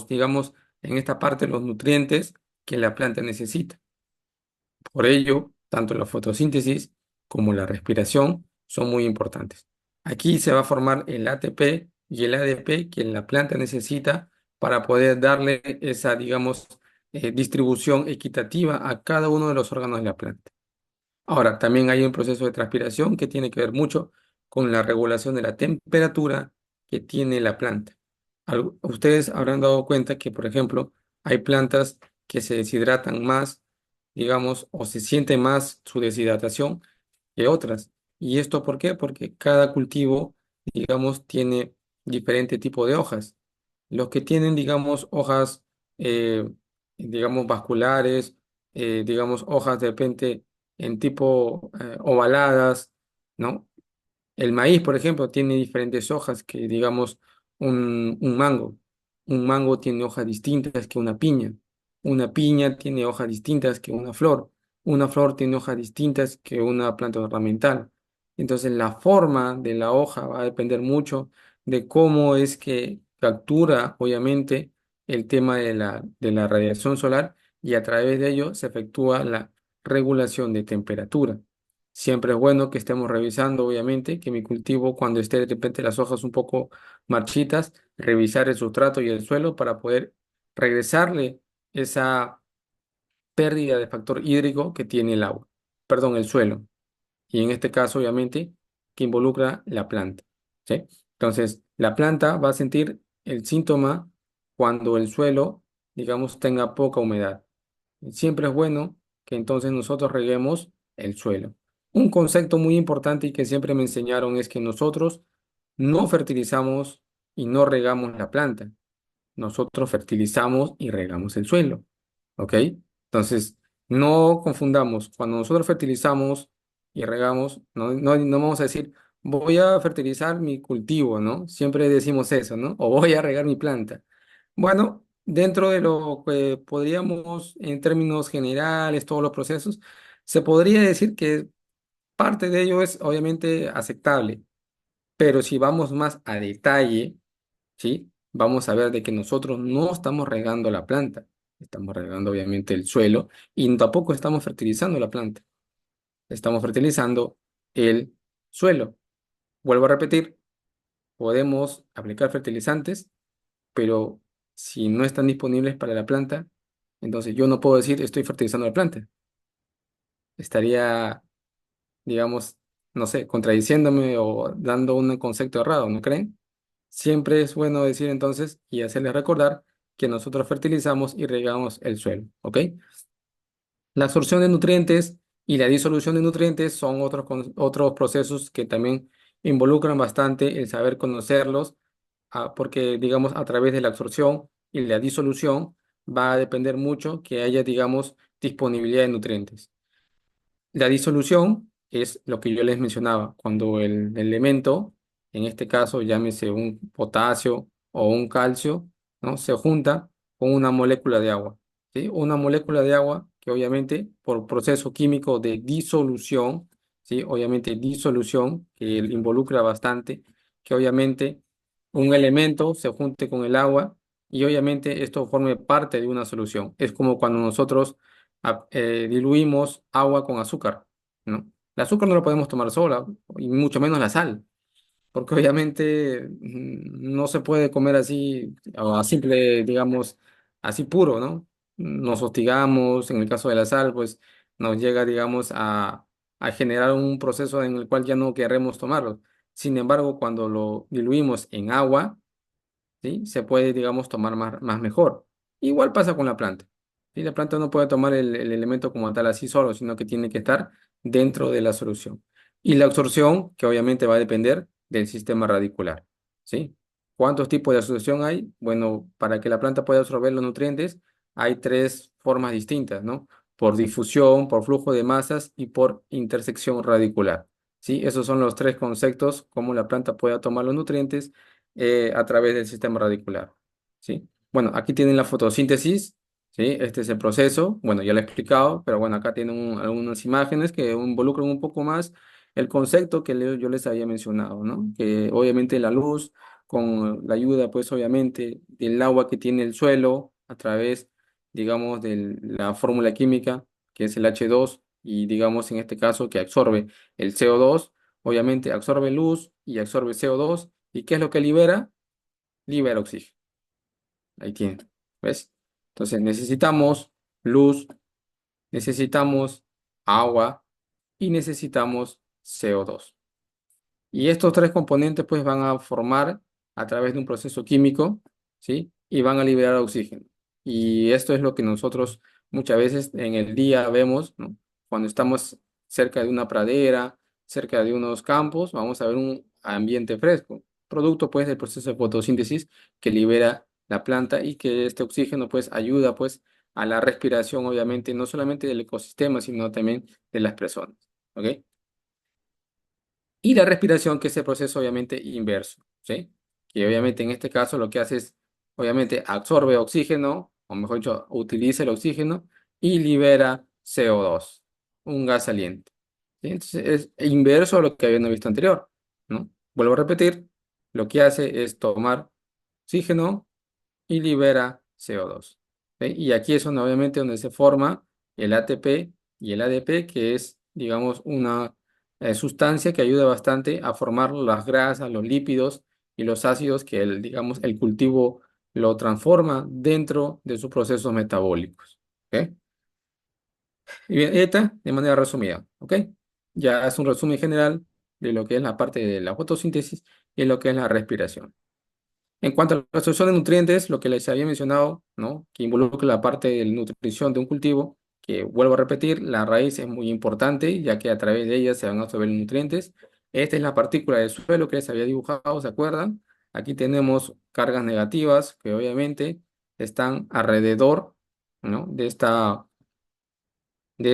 digamos, en esta parte, los nutrientes que la planta necesita. Por ello, tanto la fotosíntesis como la respiración son muy importantes. Aquí se va a formar el ATP y el ADP que la planta necesita para poder darle esa, digamos, distribución equitativa a cada uno de los órganos de la planta. Ahora, también hay un proceso de transpiración que tiene que ver mucho con la regulación de la temperatura que tiene la planta. Ustedes habrán dado cuenta que, por ejemplo, hay plantas que se deshidratan más, digamos, o se siente más su deshidratación que otras. ¿Y esto por qué? Porque cada cultivo, digamos, tiene diferente tipo de hojas. Los que tienen, digamos, hojas, eh, digamos, vasculares, digamos, hojas de repente en tipo ovaladas, ¿no? El maíz, por ejemplo, tiene diferentes hojas que, digamos, un mango. Un mango tiene hojas distintas que una piña. Una piña tiene hojas distintas que una flor. Una flor tiene hojas distintas que una planta ornamental. Entonces, la forma de la hoja va a depender mucho de cómo es que captura, obviamente, el tema de la radiación solar y a través de ello se efectúa la regulación de temperatura. Siempre es bueno que estemos revisando, obviamente, que mi cultivo, cuando esté de repente las hojas un poco marchitas, revisar el sustrato y el suelo para poder regresarle esa pérdida de factor hídrico que tiene el agua, perdón, el suelo. Y en este caso, obviamente, que involucra la planta. ¿Sí? Entonces, la planta va a sentir el síntoma cuando el suelo, digamos, tenga poca humedad. Siempre es bueno que entonces nosotros reguemos el suelo. Un concepto muy importante y que siempre me enseñaron es que nosotros no fertilizamos y no regamos la planta. Nosotros fertilizamos y regamos el suelo. ¿Ok? Entonces, no confundamos. Cuando nosotros fertilizamos y regamos, no vamos a decir, voy a fertilizar mi cultivo, ¿no? Siempre decimos eso, ¿no? O voy a regar mi planta. Bueno, dentro de lo que podríamos, en términos generales, todos los procesos, se podría decir que parte de ello es obviamente aceptable, pero si vamos más a detalle, ¿sí? Vamos a ver de que nosotros no estamos regando la planta, estamos regando obviamente el suelo y tampoco estamos fertilizando la planta, estamos fertilizando el suelo. Vuelvo a repetir, podemos aplicar fertilizantes, pero si no están disponibles para la planta, entonces yo no puedo decir estoy fertilizando la planta. Estaría, digamos, no sé, contradiciéndome o dando un concepto errado, ¿no creen? Siempre es bueno decir entonces y hacerles recordar que nosotros fertilizamos y regamos el suelo, ¿ok? La absorción de nutrientes y la disolución de nutrientes son otros procesos que también involucran bastante el saber conocerlos, porque, digamos, a través de la absorción y la disolución va a depender mucho que haya, digamos, disponibilidad de nutrientes. La disolución es lo que yo les mencionaba, cuando el elemento, en este caso llámese un potasio o un calcio, ¿no? Se junta con una molécula de agua, ¿sí? Una molécula de agua que obviamente por proceso químico de disolución, ¿sí? Obviamente disolución que involucra bastante, que obviamente un elemento se junte con el agua y obviamente esto forme parte de una solución. Es como cuando nosotros diluimos agua con azúcar, ¿no? El azúcar no lo podemos tomar sola, y mucho menos la sal, porque obviamente no se puede comer así, o a simple, digamos, así puro, ¿no? Nos hostigamos, en el caso de la sal, pues nos llega, digamos, a generar un proceso en el cual ya no queremos tomarlo. Sin embargo, cuando lo diluimos en agua, ¿sí? Se puede, digamos, tomar más mejor. Igual pasa con la planta. ¿Sí? La planta no puede tomar el elemento como tal así solo, sino que tiene que estar dentro de la solución. Y la absorción, que obviamente va a depender del sistema radicular. ¿Sí? ¿Cuántos tipos de absorción hay? Bueno, para que la planta pueda absorber los nutrientes, hay tres formas distintas, ¿no? Por difusión, por flujo de masas y por intersección radicular. ¿Sí? Esos son los tres conceptos, cómo la planta puede tomar los nutrientes a través del sistema radicular, ¿sí? Bueno, aquí tienen la fotosíntesis, ¿sí? Este es el proceso, bueno, ya lo he explicado, pero bueno, acá tienen algunas imágenes que involucran un poco más el concepto que yo les había mencionado, ¿no? Que obviamente la luz con la ayuda, pues obviamente, del agua que tiene el suelo a través, digamos, de la fórmula química, que es el H2, y digamos en este caso que absorbe el CO2, obviamente absorbe luz y absorbe CO2, ¿y qué es lo que libera? Libera oxígeno. Ahí tiene, ¿ves? Entonces necesitamos luz, necesitamos agua y necesitamos CO2. Y estos tres componentes pues van a formar a través de un proceso químico, ¿sí? Y van a liberar oxígeno. Y esto es lo que nosotros muchas veces en el día vemos, ¿no? Cuando estamos cerca de una pradera, cerca de unos campos, vamos a ver un ambiente fresco, producto pues del proceso de fotosíntesis que libera la planta y que este oxígeno pues ayuda pues a la respiración obviamente no solamente del ecosistema, sino también de las personas, ¿ok? Y la respiración, que es el proceso obviamente inverso, ¿sí? Que obviamente en este caso lo que hace es, obviamente, absorbe oxígeno, o mejor dicho, utiliza el oxígeno y libera CO2, un gas saliente. ¿Sí? Entonces es inverso a lo que habíamos visto anterior, ¿no? Vuelvo a repetir, lo que hace es tomar oxígeno y libera CO2. ¿Sí? Y aquí es donde, obviamente donde se forma el ATP y el ADP, que es, digamos, una sustancia que ayuda bastante a formar las grasas, los lípidos y los ácidos que digamos, el cultivo lo transforma dentro de sus procesos metabólicos. ¿Ok? Y bien, esta de manera resumida. ¿Ok? Ya es un resumen general de lo que es la parte de la fotosíntesis y lo que es la respiración. En cuanto a la absorción de nutrientes, lo que les había mencionado, ¿no? Que involucra la parte de la nutrición de un cultivo, que vuelvo a repetir, la raíz es muy importante, ya que a través de ella se van a absorber los nutrientes. Esta es la partícula del suelo que les había dibujado, ¿se acuerdan? Aquí tenemos cargas negativas que obviamente están alrededor, ¿no? De esta, de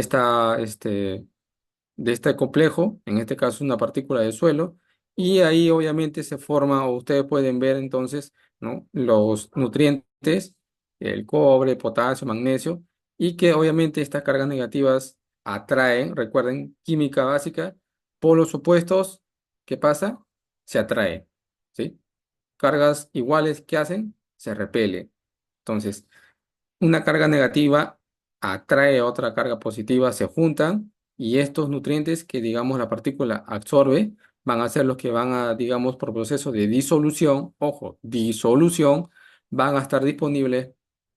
este complejo, en este caso una partícula de suelo, y ahí obviamente se forma, o ustedes pueden ver entonces, ¿no? Los nutrientes, el cobre, potasio, magnesio, y que obviamente estas cargas negativas atraen, recuerden, química básica, polos opuestos, ¿qué pasa? Se atraen, ¿sí? Cargas iguales, ¿qué hacen? Se repelen. Entonces, una carga negativa atrae otra carga positiva, se juntan y estos nutrientes que, digamos, la partícula absorbe van a ser los que van a, digamos, por proceso de disolución, ojo, disolución, van a estar disponibles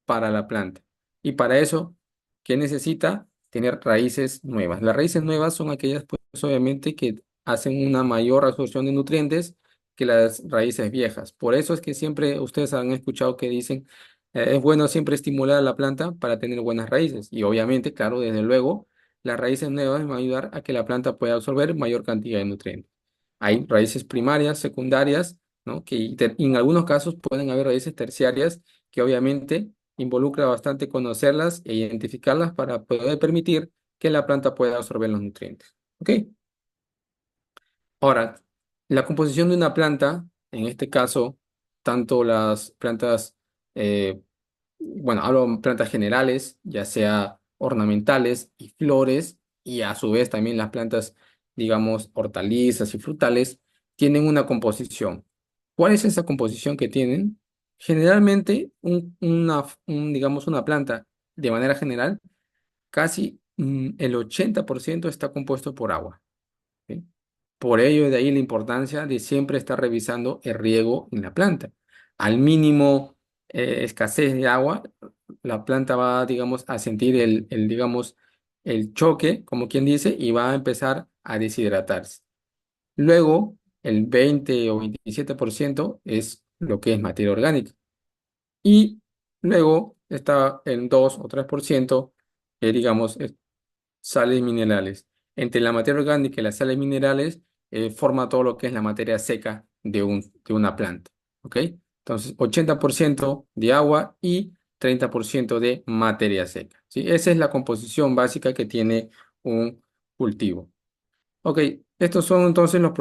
para la planta. Y para eso, ¿qué necesita? Tener raíces nuevas. Las raíces nuevas son aquellas, pues, obviamente, que hacen una mayor absorción de nutrientes que las raíces viejas. Por eso es que siempre ustedes han escuchado que dicen es bueno siempre estimular a la planta para tener buenas raíces y obviamente, claro, desde luego, las raíces nuevas van a ayudar a que la planta pueda absorber mayor cantidad de nutrientes. Hay raíces primarias, secundarias, ¿no? Y en algunos casos pueden haber raíces terciarias que obviamente involucra bastante conocerlas e identificarlas para poder permitir que la planta pueda absorber los nutrientes. ¿Ok? Ahora, la composición de una planta, en este caso, tanto las plantas bueno, hablo de plantas generales, ya sea ornamentales y flores, y a su vez también las plantas, digamos, hortalizas y frutales, tienen una composición. ¿Cuál es esa composición que tienen? Generalmente, digamos, una planta, de manera general, casi el 80% está compuesto por agua. ¿Sí? Por ello, de ahí la importancia de siempre estar revisando el riego en la planta. Al mínimo escasez de agua, la planta va, digamos, a sentir digamos, el choque, como quien dice, y va a empezar a deshidratarse. Luego, el 20 o 27% es lo que es materia orgánica. Y luego está el 2 o 3% que, digamos, sales minerales. Entre la materia orgánica y las sales minerales forma todo lo que es la materia seca de una planta. ¿Ok? Entonces, 80% de agua y 30% de materia seca. ¿Sí? Esa es la composición básica que tiene un cultivo. Ok, estos son entonces los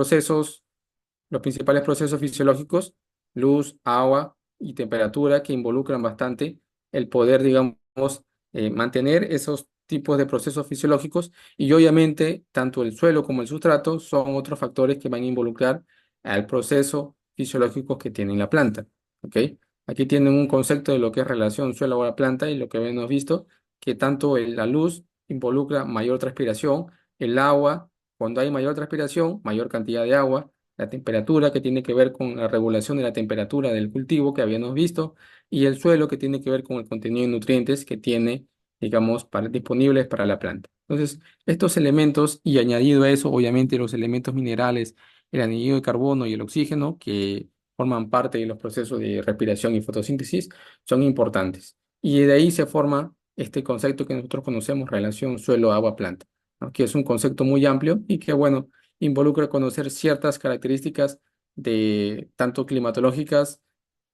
principales procesos fisiológicos, luz, agua y temperatura, que involucran bastante el poder, digamos, mantener esos tipos de procesos fisiológicos y obviamente tanto el suelo como el sustrato son otros factores que van a involucrar al proceso fisiológicos que tiene la planta. ¿Ok? Aquí tienen un concepto de lo que es relación suelo-agua-planta y lo que hemos visto, que tanto la luz involucra mayor transpiración, el agua, cuando hay mayor transpiración, mayor cantidad de agua, la temperatura que tiene que ver con la regulación de la temperatura del cultivo que habíamos visto, y el suelo que tiene que ver con el contenido de nutrientes que tiene, digamos, disponibles para la planta. Entonces, estos elementos y añadido a eso, obviamente, los elementos minerales, el anhídrido de carbono y el oxígeno, que forman parte de los procesos de respiración y fotosíntesis, son importantes. Y de ahí se forma este concepto que nosotros conocemos, relación suelo-agua-planta, ¿no? Que es un concepto muy amplio y que, bueno, involucra conocer ciertas características de tanto climatológicas,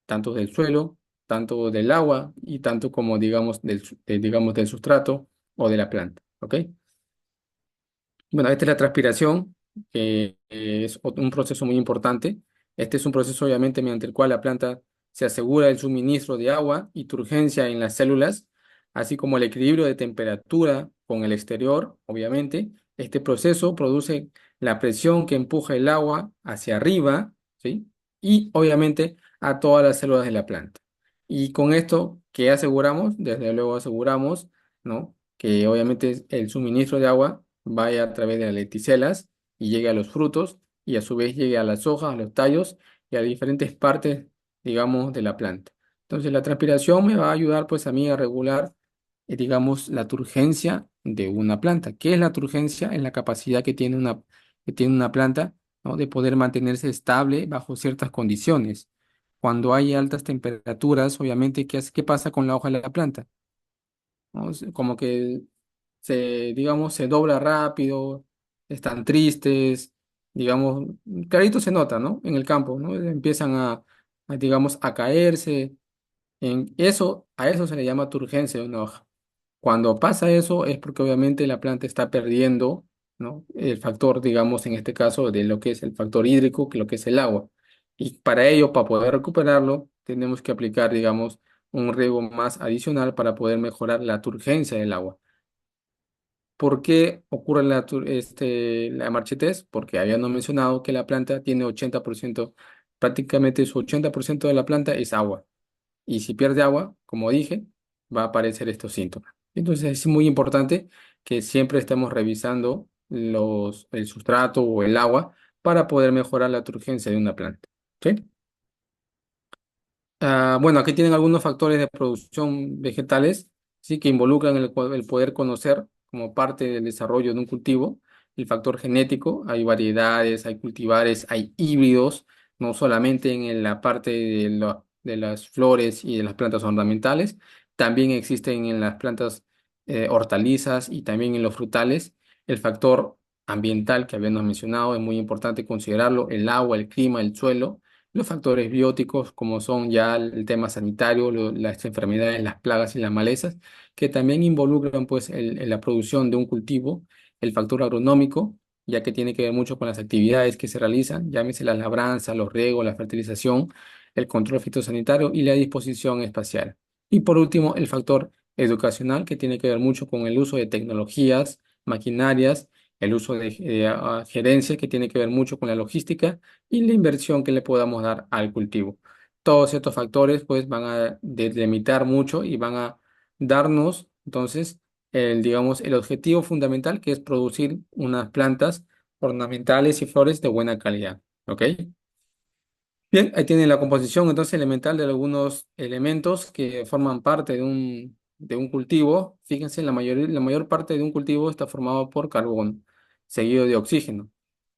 tanto del suelo, tanto del agua y tanto como, digamos, digamos, del sustrato o de la planta. ¿Ok? Bueno, esta es la transpiración, que es un proceso muy importante. Este es un proceso, obviamente, mediante el cual la planta se asegura el suministro de agua y turgencia en las células, así como el equilibrio de temperatura con el exterior, obviamente. Este proceso produce la presión que empuja el agua hacia arriba, ¿sí? Y, obviamente, a todas las células de la planta. Y con esto, ¿qué aseguramos? Desde luego aseguramos, ¿no? Que obviamente el suministro de agua vaya a través de las lenticelas y llegue a los frutos y a su vez llegue a las hojas, a los tallos y a diferentes partes, digamos, de la planta. Entonces la transpiración me va a ayudar pues a mí a regular, digamos, la turgencia de una planta. ¿Qué es la turgencia? Es la capacidad que tiene una planta, ¿no? De poder mantenerse estable bajo ciertas condiciones. Cuando hay altas temperaturas, obviamente, ¿qué pasa con la hoja de la planta? ¿No? Como que digamos, se dobla rápido, están tristes, digamos, clarito se nota, ¿no? En el campo, ¿no? Empiezan digamos, a caerse. A eso se le llama turgencia de una hoja. Cuando pasa eso es porque obviamente la planta está perdiendo, ¿no? El factor, digamos, en este caso, de lo que es el factor hídrico, que lo que es el agua. Y para ello, para poder recuperarlo, tenemos que aplicar, digamos, un riego más adicional para poder mejorar la turgencia del agua. ¿Por qué ocurre la marchitez? Porque habíamos mencionado que la planta tiene 80%, prácticamente su 80% de la planta es agua. Y si pierde agua, como dije, va a aparecer estos síntomas. Entonces es muy importante que siempre estemos revisando el sustrato o el agua para poder mejorar la turgencia de una planta. ¿Sí? Bueno, aquí tienen algunos factores de producción vegetales, sí, que involucran el poder conocer como parte del desarrollo de un cultivo, el factor genético. Hay variedades, hay cultivares, hay híbridos, no solamente en la parte de las flores y de las plantas ornamentales, también existen en las plantas hortalizas y también en los frutales. El factor ambiental que habíamos mencionado es muy importante considerarlo, el agua, el clima, el suelo, los factores bióticos, como son ya el tema sanitario, las enfermedades, las plagas y las malezas, que también involucran pues en la producción de un cultivo, el factor agronómico, ya que tiene que ver mucho con las actividades que se realizan, llámese la labranza, los riegos, la fertilización, el control fitosanitario y la disposición espacial. Y por último, el factor educacional, que tiene que ver mucho con el uso de tecnologías, maquinarias, el uso de gerencia, que tiene que ver mucho con la logística y la inversión que le podamos dar al cultivo. Todos estos factores pues van a delimitar mucho y van a darnos entonces digamos, el objetivo fundamental, que es producir unas plantas ornamentales y flores de buena calidad. ¿Ok? Bien, ahí tienen la composición entonces elemental de algunos elementos que forman parte de un cultivo. Fíjense, la mayor parte de un cultivo está formado por carbono, seguido de oxígeno.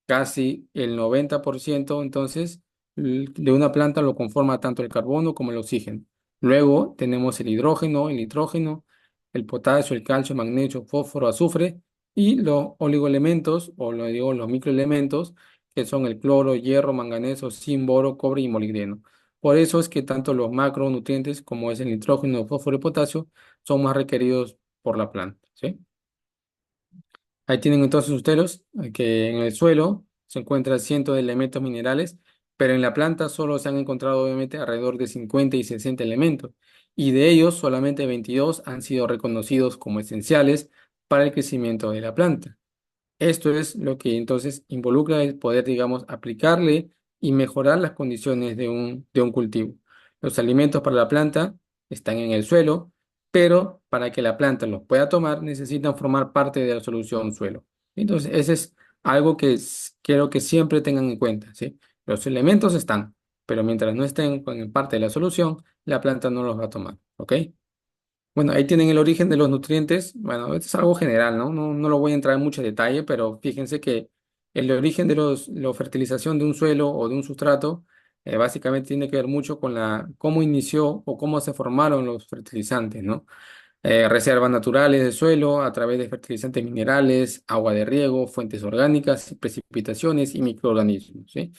Casi el 90% entonces de una planta lo conforma tanto el carbono como el oxígeno. Luego tenemos el hidrógeno, el nitrógeno, el potasio, el calcio, magnesio, fósforo, azufre y los oligoelementos o lo digo, los microelementos que son el cloro, hierro, manganeso, zinc, boro, cobre y molibdeno. Por eso es que tanto los macronutrientes como es el nitrógeno, fósforo y potasio son más requeridos por la planta, ¿sí? Ahí tienen entonces ustedes que en el suelo se encuentran cientos de elementos minerales, pero en la planta solo se han encontrado obviamente alrededor de 50 y 60 elementos, y de ellos solamente 22 han sido reconocidos como esenciales para el crecimiento de la planta. Esto es lo que entonces involucra el poder, digamos, aplicarle y mejorar las condiciones de un cultivo. Los alimentos para la planta están en el suelo, pero para que la planta los pueda tomar necesitan formar parte de la solución suelo. Entonces, ese es algo que quiero que siempre tengan en cuenta, ¿sí? Los elementos están, pero mientras no estén en parte de la solución, la planta no los va a tomar, ¿ok? Bueno, ahí tienen el origen de los nutrientes. Bueno, esto es algo general, ¿no? No lo voy a entrar en mucho detalle, pero fíjense que el origen de la fertilización de un suelo o de un sustrato básicamente tiene que ver mucho con cómo inició o cómo se formaron los fertilizantes, ¿no? Reservas naturales de suelo a través de fertilizantes minerales, agua de riego, fuentes orgánicas, precipitaciones y microorganismos, ¿sí?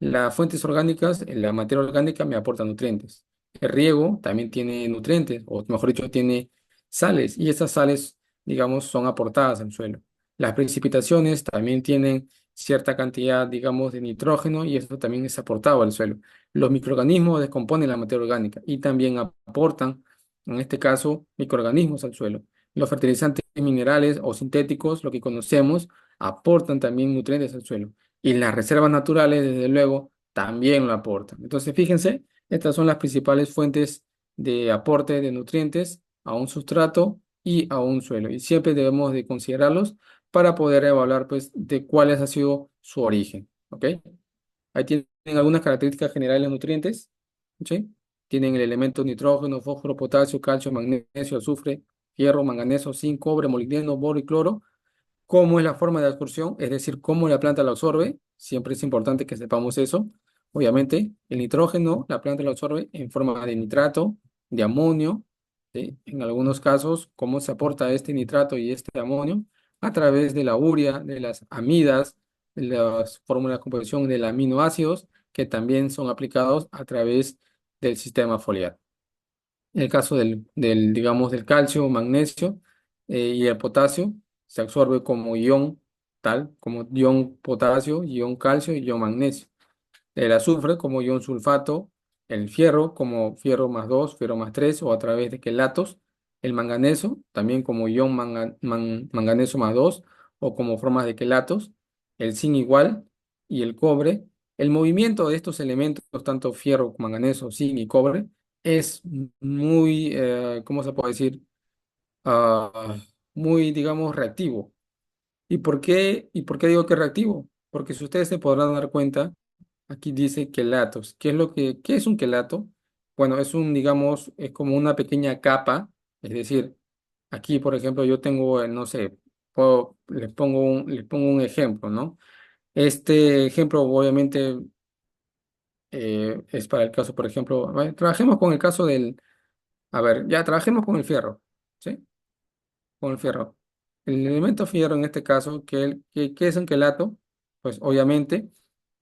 Las fuentes orgánicas, la materia orgánica me aporta nutrientes. El riego también tiene nutrientes, o mejor dicho, tiene sales, y esas sales, digamos, son aportadas al suelo. Las precipitaciones también tienen cierta cantidad, digamos, de nitrógeno y eso también es aportado al suelo. Los microorganismos descomponen la materia orgánica y también aportan, en este caso, microorganismos al suelo. Los fertilizantes minerales o sintéticos, lo que conocemos, aportan también nutrientes al suelo. Y las reservas naturales, desde luego, también lo aportan. Entonces, fíjense, estas son las principales fuentes de aporte de nutrientes a un sustrato y a un suelo. Y siempre debemos de considerarlos para poder evaluar, pues, de cuáles ha sido su origen. ¿Ok? Ahí tienen algunas características generales de los nutrientes. ¿Sí? Tienen el elemento nitrógeno, fósforo, potasio, calcio, magnesio, azufre, hierro, manganeso, zinc, cobre, molibdeno, boro y cloro. ¿Cómo es la forma de absorción? Es decir, cómo la planta lo absorbe. Siempre es importante que sepamos eso. Obviamente, el nitrógeno, la planta lo absorbe en forma de nitrato, de amonio, ¿sí? En algunos casos, cómo se aporta este nitrato y este amonio a través de la urea, de las amidas, de las fórmulas de composición de los aminoácidos, que también son aplicados a través del sistema foliar. En el caso digamos, del calcio, magnesio y el potasio, se absorbe como ion, tal como ion potasio, ion calcio y ion magnesio. El azufre como ion sulfato, el fierro como fierro más 2, fierro más 3 o a través de quelatos. El manganeso también como ion manganeso más 2 o como formas de quelatos. El zinc igual y el cobre. El movimiento de estos elementos, tanto fierro, manganeso, zinc y cobre, es muy, ¿cómo se puede decir? Ah, muy, digamos, reactivo. ¿Y por qué digo que es reactivo? Porque si ustedes se podrán dar cuenta, aquí dice quelatos. ¿Qué es un quelato? Bueno, digamos, es como una pequeña capa, es decir, aquí, por ejemplo, yo tengo, no sé, les pongo un ejemplo, ¿no? Este ejemplo, obviamente, es para el caso, por ejemplo, trabajemos con el caso a ver, ya trabajemos con el fierro, ¿sí? Con el fierro. El elemento fierro en este caso, ¿qué es un quelato? Pues obviamente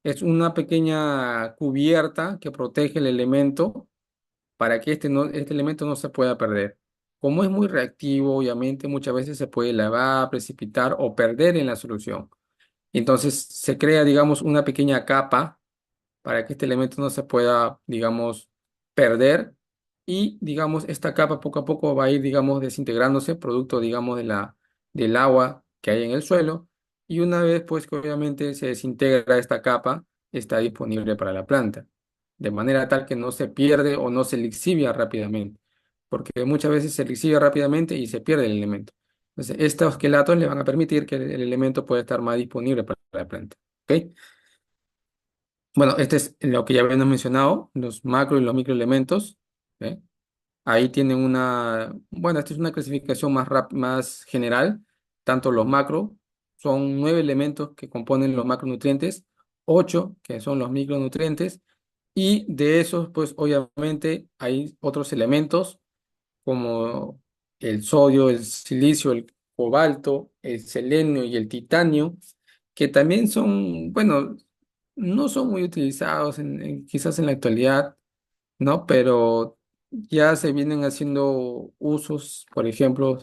es una pequeña cubierta que protege el elemento para que este elemento no se pueda perder. Como es muy reactivo, obviamente muchas veces se puede lavar, precipitar o perder en la solución. Entonces se crea, digamos, una pequeña capa para que este elemento no se pueda, digamos, perder y, digamos, esta capa poco a poco va a ir, digamos, desintegrándose, producto, digamos, del agua que hay en el suelo y una vez, pues, que obviamente se desintegra esta capa, está disponible para la planta, de manera tal que no se pierde o no se lixivia rápidamente, porque muchas veces se lixivia rápidamente y se pierde el elemento. Entonces, estos quelatos le van a permitir que el elemento pueda estar más disponible para la planta. ¿Ok? Bueno, este es lo que ya habíamos mencionado, los macro y los microelementos. ¿Eh? Ahí tienen bueno, esta es una clasificación más general. Tanto los macro, son 9 elementos que componen los macronutrientes, 8 que son los micronutrientes, y de esos, pues obviamente hay otros elementos como el sodio, el silicio, el cobalto, el selenio y el titanio, que también son, bueno, no son muy utilizados quizás en la actualidad, ¿no? Pero ya se vienen haciendo usos, por ejemplo,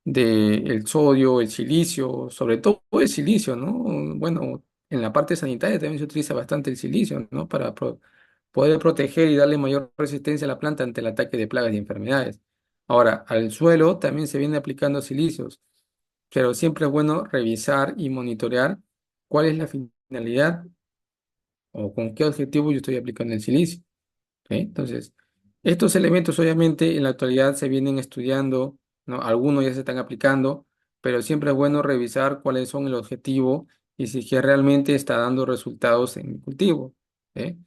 del sodio, el silicio, sobre todo el silicio, ¿no? Bueno, en la parte sanitaria también se utiliza bastante el silicio, ¿no? Para poder proteger y darle mayor resistencia a la planta ante el ataque de plagas y enfermedades. Ahora, al suelo también se viene aplicando silicios, pero siempre es bueno revisar y monitorear cuál es la finalidad o con qué objetivo yo estoy aplicando el silicio. ¿Ok? Entonces, estos elementos obviamente en la actualidad se vienen estudiando, ¿no? Algunos ya se están aplicando, pero siempre es bueno revisar cuáles son el objetivo y si que realmente está dando resultados en el cultivo. ¿Eh?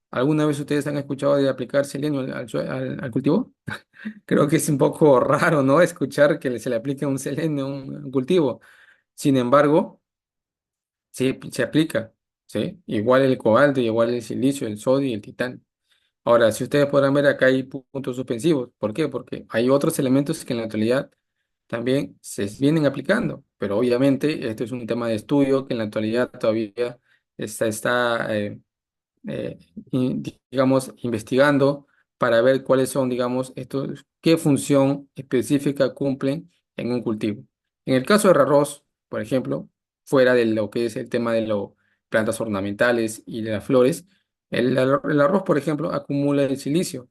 ¿Alguna vez ustedes han escuchado de aplicar selenio al cultivo? Creo que es un poco raro, ¿no? Escuchar que se le aplique un selenio a un cultivo. Sin embargo, sí, se aplica, ¿sí? Igual el cobalto, igual el silicio, el sodio y el titanio. Ahora, si ustedes podrán ver acá hay puntos suspensivos. ¿Por qué? Porque hay otros elementos que en la actualidad también se vienen aplicando, pero obviamente este es un tema de estudio que en la actualidad todavía está digamos, investigando para ver cuáles son, digamos, estos, qué función específica cumplen en un cultivo. En el caso del arroz, por ejemplo, fuera de lo que es el tema de las plantas ornamentales y de las flores, el arroz, por ejemplo, acumula el silicio.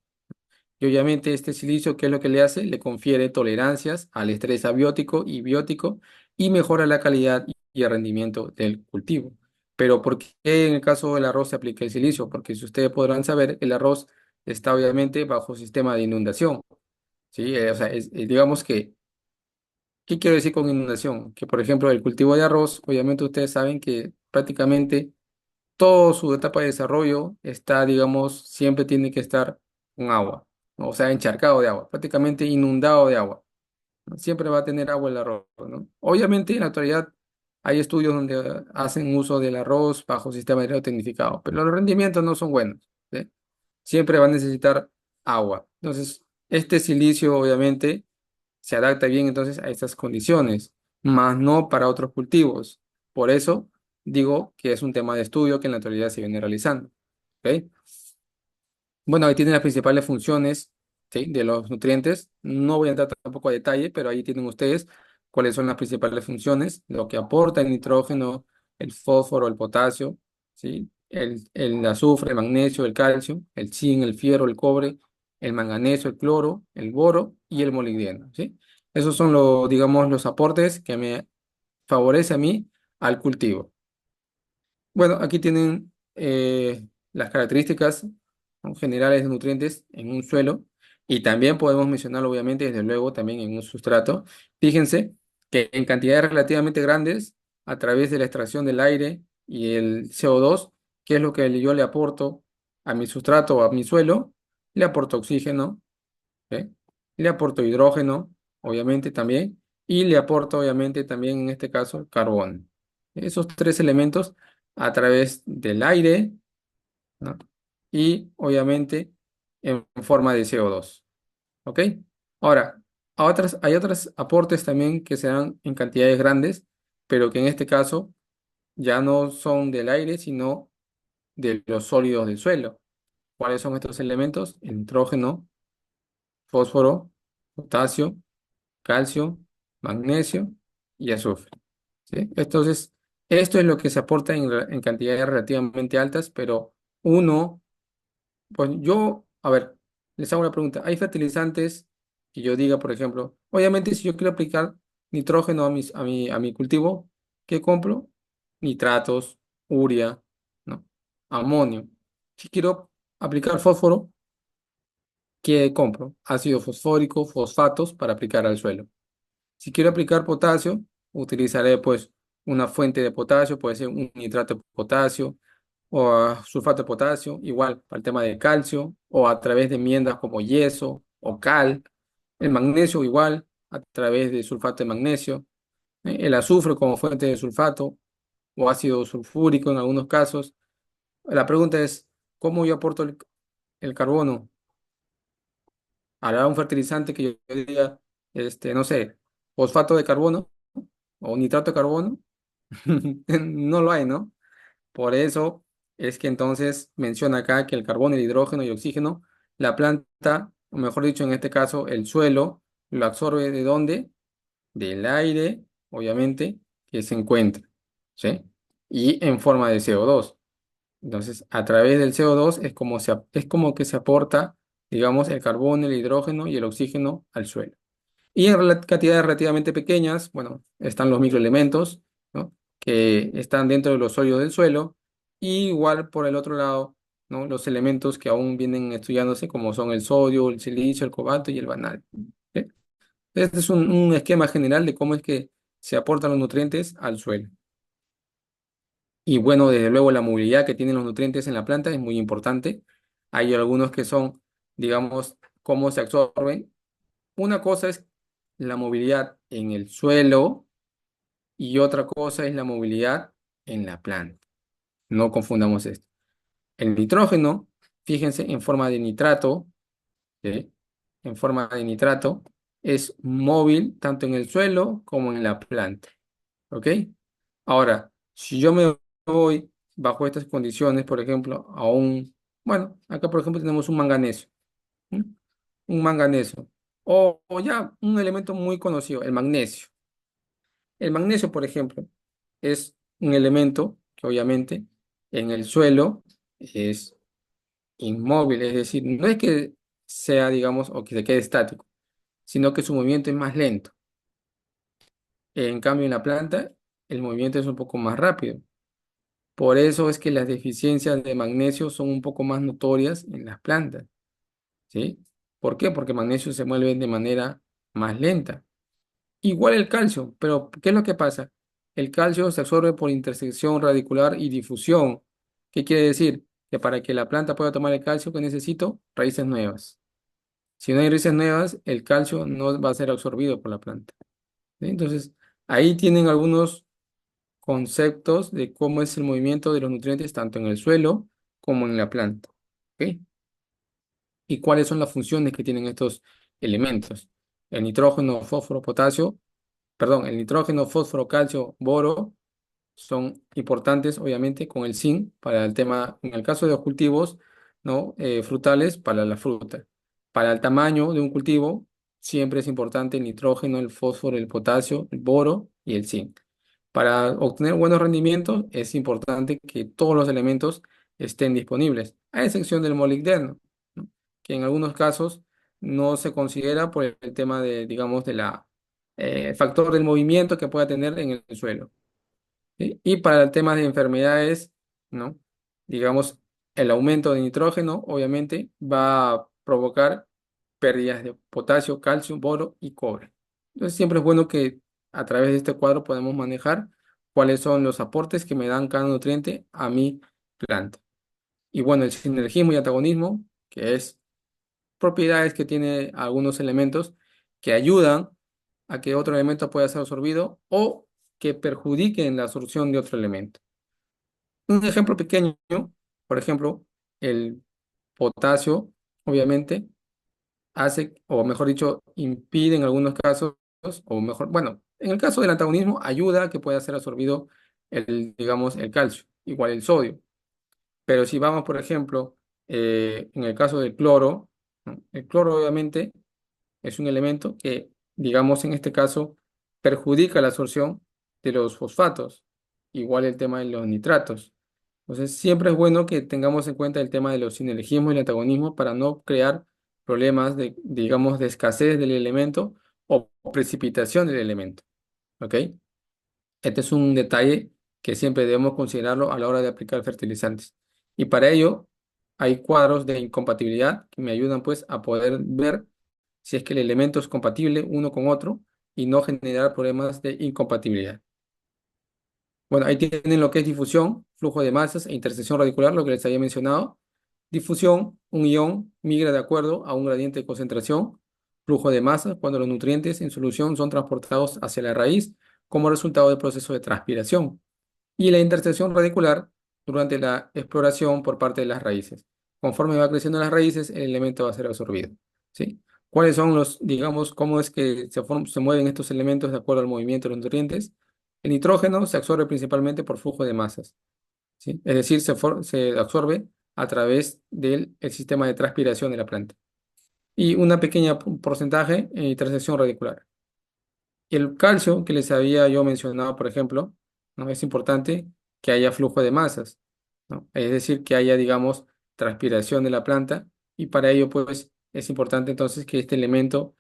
Y obviamente este silicio, ¿qué es lo que le hace? Le confiere tolerancias al estrés abiótico y biótico y mejora la calidad y el rendimiento del cultivo. Pero ¿por qué en el caso del arroz se aplica el silicio? Porque si ustedes podrán saber, el arroz está obviamente bajo sistema de inundación. ¿Sí? O sea, digamos que, ¿qué quiero decir con inundación? Que por ejemplo el cultivo de arroz, obviamente ustedes saben que prácticamente toda su etapa de desarrollo está, digamos, siempre tiene que estar con agua, ¿no? O sea, encharcado de agua, prácticamente inundado de agua, ¿no? Siempre va a tener agua el arroz, ¿no? Obviamente, en la actualidad hay estudios donde hacen uso del arroz bajo sistema de riego tecnificado, pero los rendimientos no son buenos, ¿sí? Siempre va a necesitar agua. Entonces, este silicio, obviamente, se adapta bien entonces a estas condiciones, más no para otros cultivos. Por eso digo que es un tema de estudio que en la actualidad se viene realizando. ¿Ok? Bueno, ahí tienen las principales funciones, ¿sí? De los nutrientes. No voy a entrar tampoco a detalle, pero ahí tienen ustedes cuáles son las principales funciones, lo que aporta el nitrógeno, el fósforo, el potasio, ¿sí? El azufre, el magnesio, el calcio, el zinc, el fierro, el cobre, el manganeso, el cloro, el boro y el molibdeno, ¿sí? Esos son los, digamos, los aportes que me favorece a mí al cultivo. Bueno, aquí tienen las características, ¿no? Generales de nutrientes en un suelo y también podemos mencionar, obviamente, desde luego, también en un sustrato. Fíjense que en cantidades relativamente grandes, a través de la extracción del aire y el CO2, que es lo que yo le aporto a mi sustrato o a mi suelo, le aporto oxígeno, ¿ok? Le aporto hidrógeno, obviamente también, y le aporto, obviamente, también en este caso, carbono. Esos tres elementos a través del aire, ¿no? Y obviamente en forma de CO2. ¿Ok? Ahora, hay otros aportes también que se dan en cantidades grandes, pero que en este caso ya no son del aire, sino de los sólidos del suelo. ¿Cuáles son estos elementos? El nitrógeno, fósforo, potasio, calcio, magnesio y azufre. ¿Sí? Entonces, esto es lo que se aporta en cantidades relativamente altas, pero uno, pues yo, a ver, les hago una pregunta. ¿Hay fertilizantes que yo diga, por ejemplo, obviamente si yo quiero aplicar nitrógeno a mi cultivo, ¿qué compro? Nitratos, urea, ¿no? Amonio. Si quiero aplicar fósforo, ¿qué compro? Ácido fosfórico, fosfatos para aplicar al suelo. Si quiero aplicar potasio, utilizaré pues una fuente de potasio, puede ser un nitrato de potasio o sulfato de potasio, igual para el tema de calcio, o a través de enmiendas como yeso o cal. El magnesio igual, a través de sulfato de magnesio. El azufre como fuente de sulfato o ácido sulfúrico en algunos casos. La pregunta es, ¿cómo yo aporto el carbono? ¿Habrá un fertilizante que yo diga, no sé, fosfato de carbono o nitrato de carbono? No lo hay, ¿no? Por eso es que entonces menciona acá que el carbono, el hidrógeno y el oxígeno, la planta, o mejor dicho, en este caso, el suelo, lo absorbe ¿de dónde? Del aire, obviamente, que se encuentra, ¿sí? Y en forma de CO2. Entonces, a través del CO2 es como que se aporta, digamos, el carbono, el hidrógeno y el oxígeno al suelo. Y en cantidades relativamente pequeñas, bueno, están los microelementos, ¿no? Que están dentro de los sólidos del suelo, Y igual por el otro lado, ¿no? Los elementos que aún vienen estudiándose, como son el sodio, el silicio, el cobalto y el vanadio. ¿Sí? Este es un esquema general de cómo es que se aportan los nutrientes al suelo. Y bueno, desde luego la movilidad que tienen los nutrientes en la planta es muy importante. Hay algunos que son, digamos, cómo se absorben. Una cosa es la movilidad en el suelo y otra cosa es la movilidad en la planta. No confundamos esto. El nitrógeno, fíjense, en forma de nitrato, ¿sí? En forma de nitrato, es móvil tanto en el suelo como en la planta. ¿Ok? Ahora, si yo me voy bajo estas condiciones, por ejemplo, bueno, acá por ejemplo tenemos un manganeso, ¿m? Un manganeso, o ya un elemento muy conocido, el magnesio. El magnesio, por ejemplo, es un elemento que obviamente en el suelo es inmóvil, es decir, no es que sea, digamos, o que se quede estático, sino que su movimiento es más lento. En cambio, en la planta, el movimiento es un poco más rápido. Por eso es que las deficiencias de magnesio son un poco más notorias en las plantas, ¿sí? ¿Por qué? Porque el magnesio se mueve de manera más lenta. Igual el calcio, pero ¿qué es lo que pasa? El calcio se absorbe por intersección radicular y difusión. ¿Qué quiere decir? Que para que la planta pueda tomar el calcio que necesito, raíces nuevas. Si no hay raíces nuevas, el calcio no va a ser absorbido por la planta, ¿sí? Entonces, ahí tienen algunos conceptos de cómo es el movimiento de los nutrientes tanto en el suelo como en la planta. ¿Ok? Y cuáles son las funciones que tienen estos elementos. El nitrógeno, fósforo, potasio, perdón, el nitrógeno, fósforo, calcio, boro son importantes, obviamente, con el zinc para el tema, en el caso de los cultivos, ¿no? Frutales, para la fruta. Para el tamaño de un cultivo, siempre es importante el nitrógeno, el fósforo, el potasio, el boro y el zinc. Para obtener buenos rendimientos, es importante que todos los elementos estén disponibles, a excepción del molibdeno, ¿no? Que en algunos casos no se considera por el tema de, digamos, factor del movimiento que pueda tener en el suelo. ¿Sí? Y para el tema de enfermedades, ¿no? Digamos, el aumento de nitrógeno obviamente va a provocar pérdidas de potasio, calcio, boro y cobre. Entonces siempre es bueno que a través de este cuadro podemos manejar cuáles son los aportes que me dan cada nutriente a mi planta. Y bueno, el sinergismo y antagonismo, que es propiedades que tiene algunos elementos que ayudan a que otro elemento pueda ser absorbido o que perjudiquen la absorción de otro elemento. Un ejemplo pequeño, por ejemplo, el potasio, obviamente, hace, o mejor dicho, impide en algunos casos, o mejor, bueno, en el caso del antagonismo, ayuda a que pueda ser absorbido digamos, el calcio, igual el sodio. Pero si vamos, por ejemplo, en el caso del cloro, ¿no? El cloro obviamente es un elemento que, digamos, en este caso, perjudica la absorción de los fosfatos, igual el tema de los nitratos. Entonces, siempre es bueno que tengamos en cuenta el tema de los sinergismos y el antagonismo para no crear problemas de, digamos, de escasez del elemento o precipitación del elemento. ¿Ok? Este es un detalle que siempre debemos considerarlo a la hora de aplicar fertilizantes. Y para ello hay cuadros de incompatibilidad que me ayudan pues a poder ver si es que el elemento es compatible uno con otro y no generar problemas de incompatibilidad. Bueno, ahí tienen lo que es difusión, flujo de masas e intersección radicular, lo que les había mencionado. Difusión, un ion migra de acuerdo a un gradiente de concentración. Flujo de masas, cuando los nutrientes en solución son transportados hacia la raíz como resultado del proceso de transpiración. Y la intersección radicular durante la exploración por parte de las raíces. Conforme va creciendo las raíces, el elemento va a ser absorbido. ¿Sí? ¿Cuáles son digamos, cómo es que se mueven estos elementos de acuerdo al movimiento de los nutrientes? El nitrógeno se absorbe principalmente por flujo de masas, ¿sí? Es decir, se absorbe a través del el sistema de transpiración de la planta. Y una pequeña porcentaje en intersección radicular. El calcio que les había yo mencionado, por ejemplo, ¿no? Es importante que haya flujo de masas, ¿no? Es decir, que haya, digamos, transpiración de la planta y para ello, pues, es importante entonces que este elemento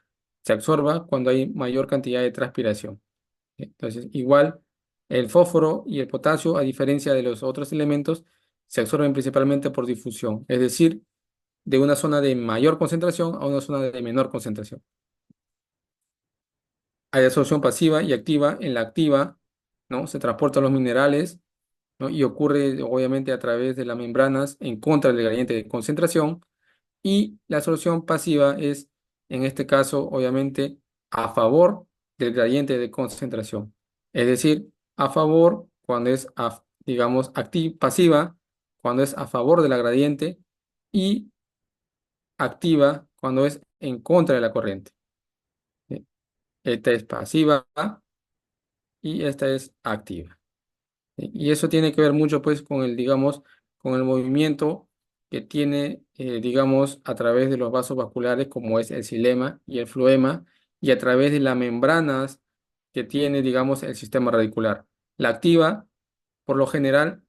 se absorba cuando hay mayor cantidad de transpiración. Entonces, igual, el fósforo y el potasio, a diferencia de los otros elementos, se absorben principalmente por difusión, es decir, de una zona de mayor concentración a una zona de menor concentración. Hay absorción pasiva y activa. En la activa, ¿no? Se transportan los minerales, ¿no? Y ocurre obviamente a través de las membranas en contra del gradiente de concentración. Y la absorción pasiva es, en este caso, obviamente, a favor del gradiente de concentración. Es decir, a favor cuando es, digamos, pasiva cuando es a favor de la gradiente y activa cuando es en contra de la corriente. ¿Sí? Esta es pasiva y esta es activa. Y eso tiene que ver mucho, pues, con el, digamos, con el movimiento que tiene, digamos, a través de los vasos vasculares, como es el xilema y el floema, y a través de las membranas que tiene, digamos, el sistema radicular. La activa, por lo general,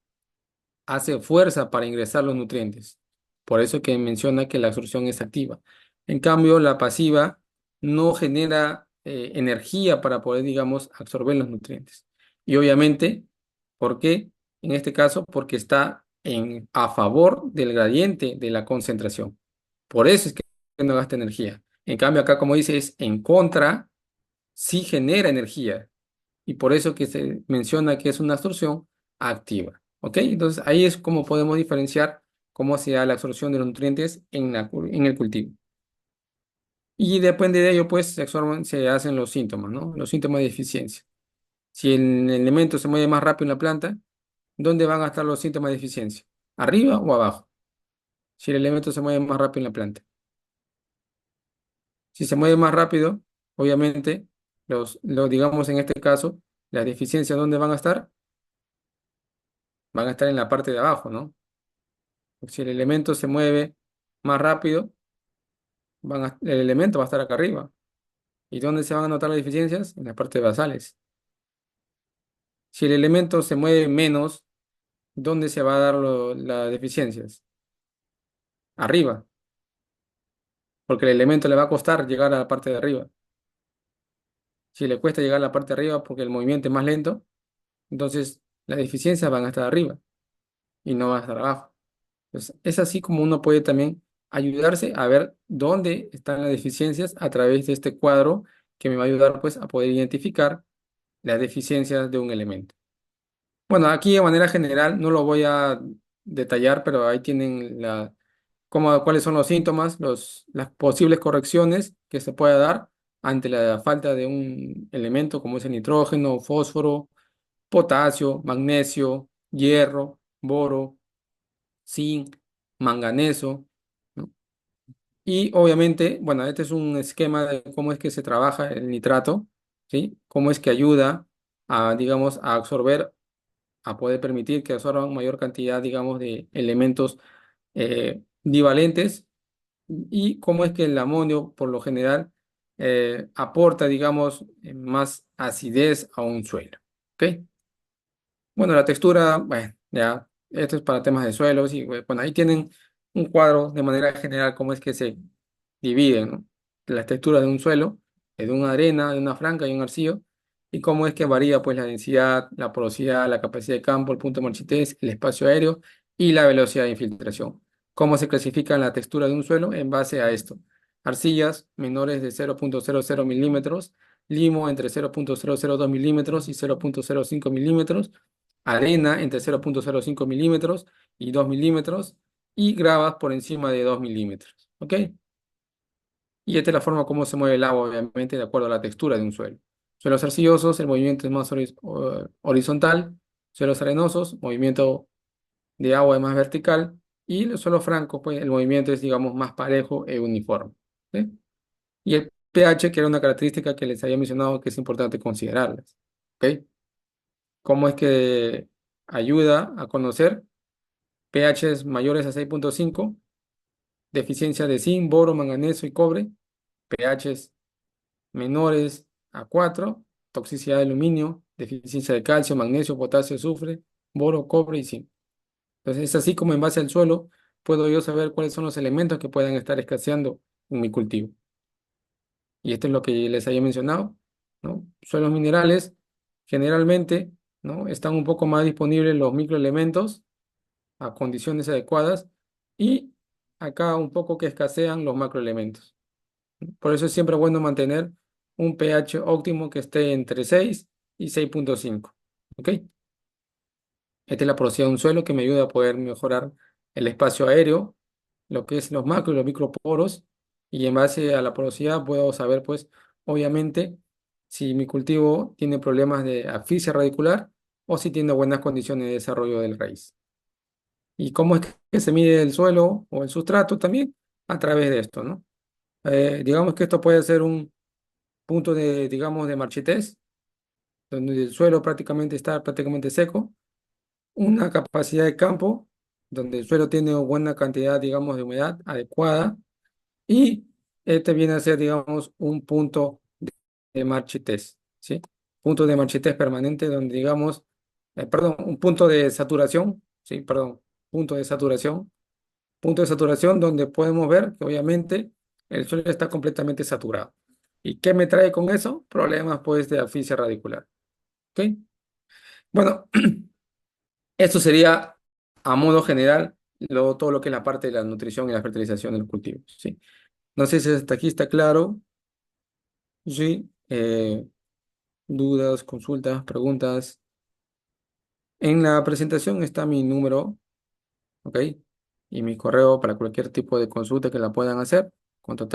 hace fuerza para ingresar los nutrientes. Por eso que menciona que la absorción es activa. En cambio, la pasiva no genera energía para poder, digamos, absorber los nutrientes. Y obviamente, ¿por qué? En este caso, porque está a favor del gradiente de la concentración. Por eso es que no gasta energía. En cambio, acá, como dice, es en contra, sí genera energía y por eso que se menciona que es una absorción activa. ¿Ok? Entonces ahí es como podemos diferenciar cómo se da la absorción de los nutrientes en el cultivo. Y depende de ello, pues se hacen los síntomas, ¿no? Los síntomas de deficiencia. Si el elemento se mueve más rápido en la planta, ¿dónde van a estar los síntomas de deficiencia? ¿Arriba o abajo? Si el elemento se mueve más rápido en la planta. Si se mueve más rápido, obviamente, digamos en este caso, las deficiencias, ¿dónde van a estar? Van a estar en la parte de abajo, ¿no? Si el elemento se mueve más rápido, el elemento va a estar acá arriba. ¿Y dónde se van a notar las deficiencias? En la parte basales. Si el elemento se mueve menos, ¿dónde se va a dar las deficiencias? Arriba, porque el elemento le va a costar llegar a la parte de arriba. Si le cuesta llegar a la parte de arriba porque el movimiento es más lento, entonces las deficiencias van a estar arriba y no van a estar abajo. Pues es así como uno puede también ayudarse a ver dónde están las deficiencias a través de este cuadro que me va a ayudar pues a poder identificar las deficiencias de un elemento. Bueno, aquí de manera general no lo voy a detallar, pero ahí tienen cuáles son los síntomas, las posibles correcciones que se puede dar ante la falta de un elemento como es el nitrógeno, fósforo, potasio, magnesio, hierro, boro, zinc, manganeso, ¿no? Y obviamente, bueno, este es un esquema de cómo es que se trabaja el nitrato, ¿sí? Cómo es que ayuda a, digamos, a absorber, a poder permitir que absorban mayor cantidad, digamos, de elementos divalentes y cómo es que el amonio, por lo general, aporta, digamos, más acidez a un suelo, ¿ok? Bueno, la textura, bueno, ya, esto es para temas de suelos y bueno, ahí tienen un cuadro de manera general cómo es que se dividen, ¿no? Las texturas de un suelo, de una arena, de una franca y un arcillo, y cómo es que varía pues la densidad, la porosidad, la capacidad de campo, el punto de marchitez, el espacio aéreo y la velocidad de infiltración. ¿Cómo se clasifica la textura de un suelo? En base a esto. Arcillas menores de 0,00 milímetros, limo entre 0,002 milímetros y 0,05 milímetros, arena entre 0,05 milímetros y 2 milímetros y gravas por encima de 2 milímetros. ¿Ok? Y esta es la forma como se mueve el agua, obviamente, de acuerdo a la textura de un suelo. Suelos arcillosos, el movimiento es más horizontal. Suelos arenosos, movimiento de agua es más vertical. Y los suelos francos, pues el movimiento es, digamos, más parejo e uniforme. ¿Sí? Y el pH, que era una característica que les había mencionado que es importante considerarlas. ¿Ok? ¿Cómo es que ayuda a conocer pHs mayores a 6,5, deficiencia de zinc, boro, manganeso y cobre, pHs menores a 4, toxicidad de aluminio, deficiencia de calcio, magnesio, potasio, azufre, boro, cobre y zinc? Entonces es así como en base al suelo puedo yo saber cuáles son los elementos que puedan estar escaseando en mi cultivo. Y esto es lo que les había mencionado, ¿no? Suelos minerales generalmente, ¿no? Están un poco más disponibles los microelementos, a condiciones adecuadas y acá un poco que escasean los macroelementos. Por eso es siempre bueno mantener un pH óptimo que esté entre 6 y 6,5. ¿Ok? Esta es la porosidad de un suelo que me ayuda a poder mejorar el espacio aéreo, lo que es los macro y los microporos, y en base a la porosidad puedo saber, pues, obviamente, si mi cultivo tiene problemas de asfixia radicular o si tiene buenas condiciones de desarrollo del raíz. ¿Y cómo es que se mide el suelo o el sustrato también? A través de esto, ¿no? Digamos que esto puede ser un punto de, digamos, de marchitez, donde el suelo prácticamente está prácticamente seco, una capacidad de campo, donde el suelo tiene buena cantidad, digamos, de humedad adecuada, y este viene a ser, digamos, un punto de marchitez, ¿sí? Punto de marchitez permanente, donde, digamos, perdón, un punto de saturación, ¿sí? Perdón, punto de saturación, punto de saturación donde podemos ver que obviamente el suelo está completamente saturado. ¿Y qué me trae con eso? Problemas, pues, de asfixia radicular, ¿ok? Bueno, esto sería a modo general todo lo que es la parte de la nutrición y la fertilización del cultivo, ¿sí? No sé si hasta aquí está claro, ¿sí? Dudas, consultas, preguntas. En la presentación está mi número, ¿ok? Y mi correo para cualquier tipo de consulta que la puedan hacer. Con total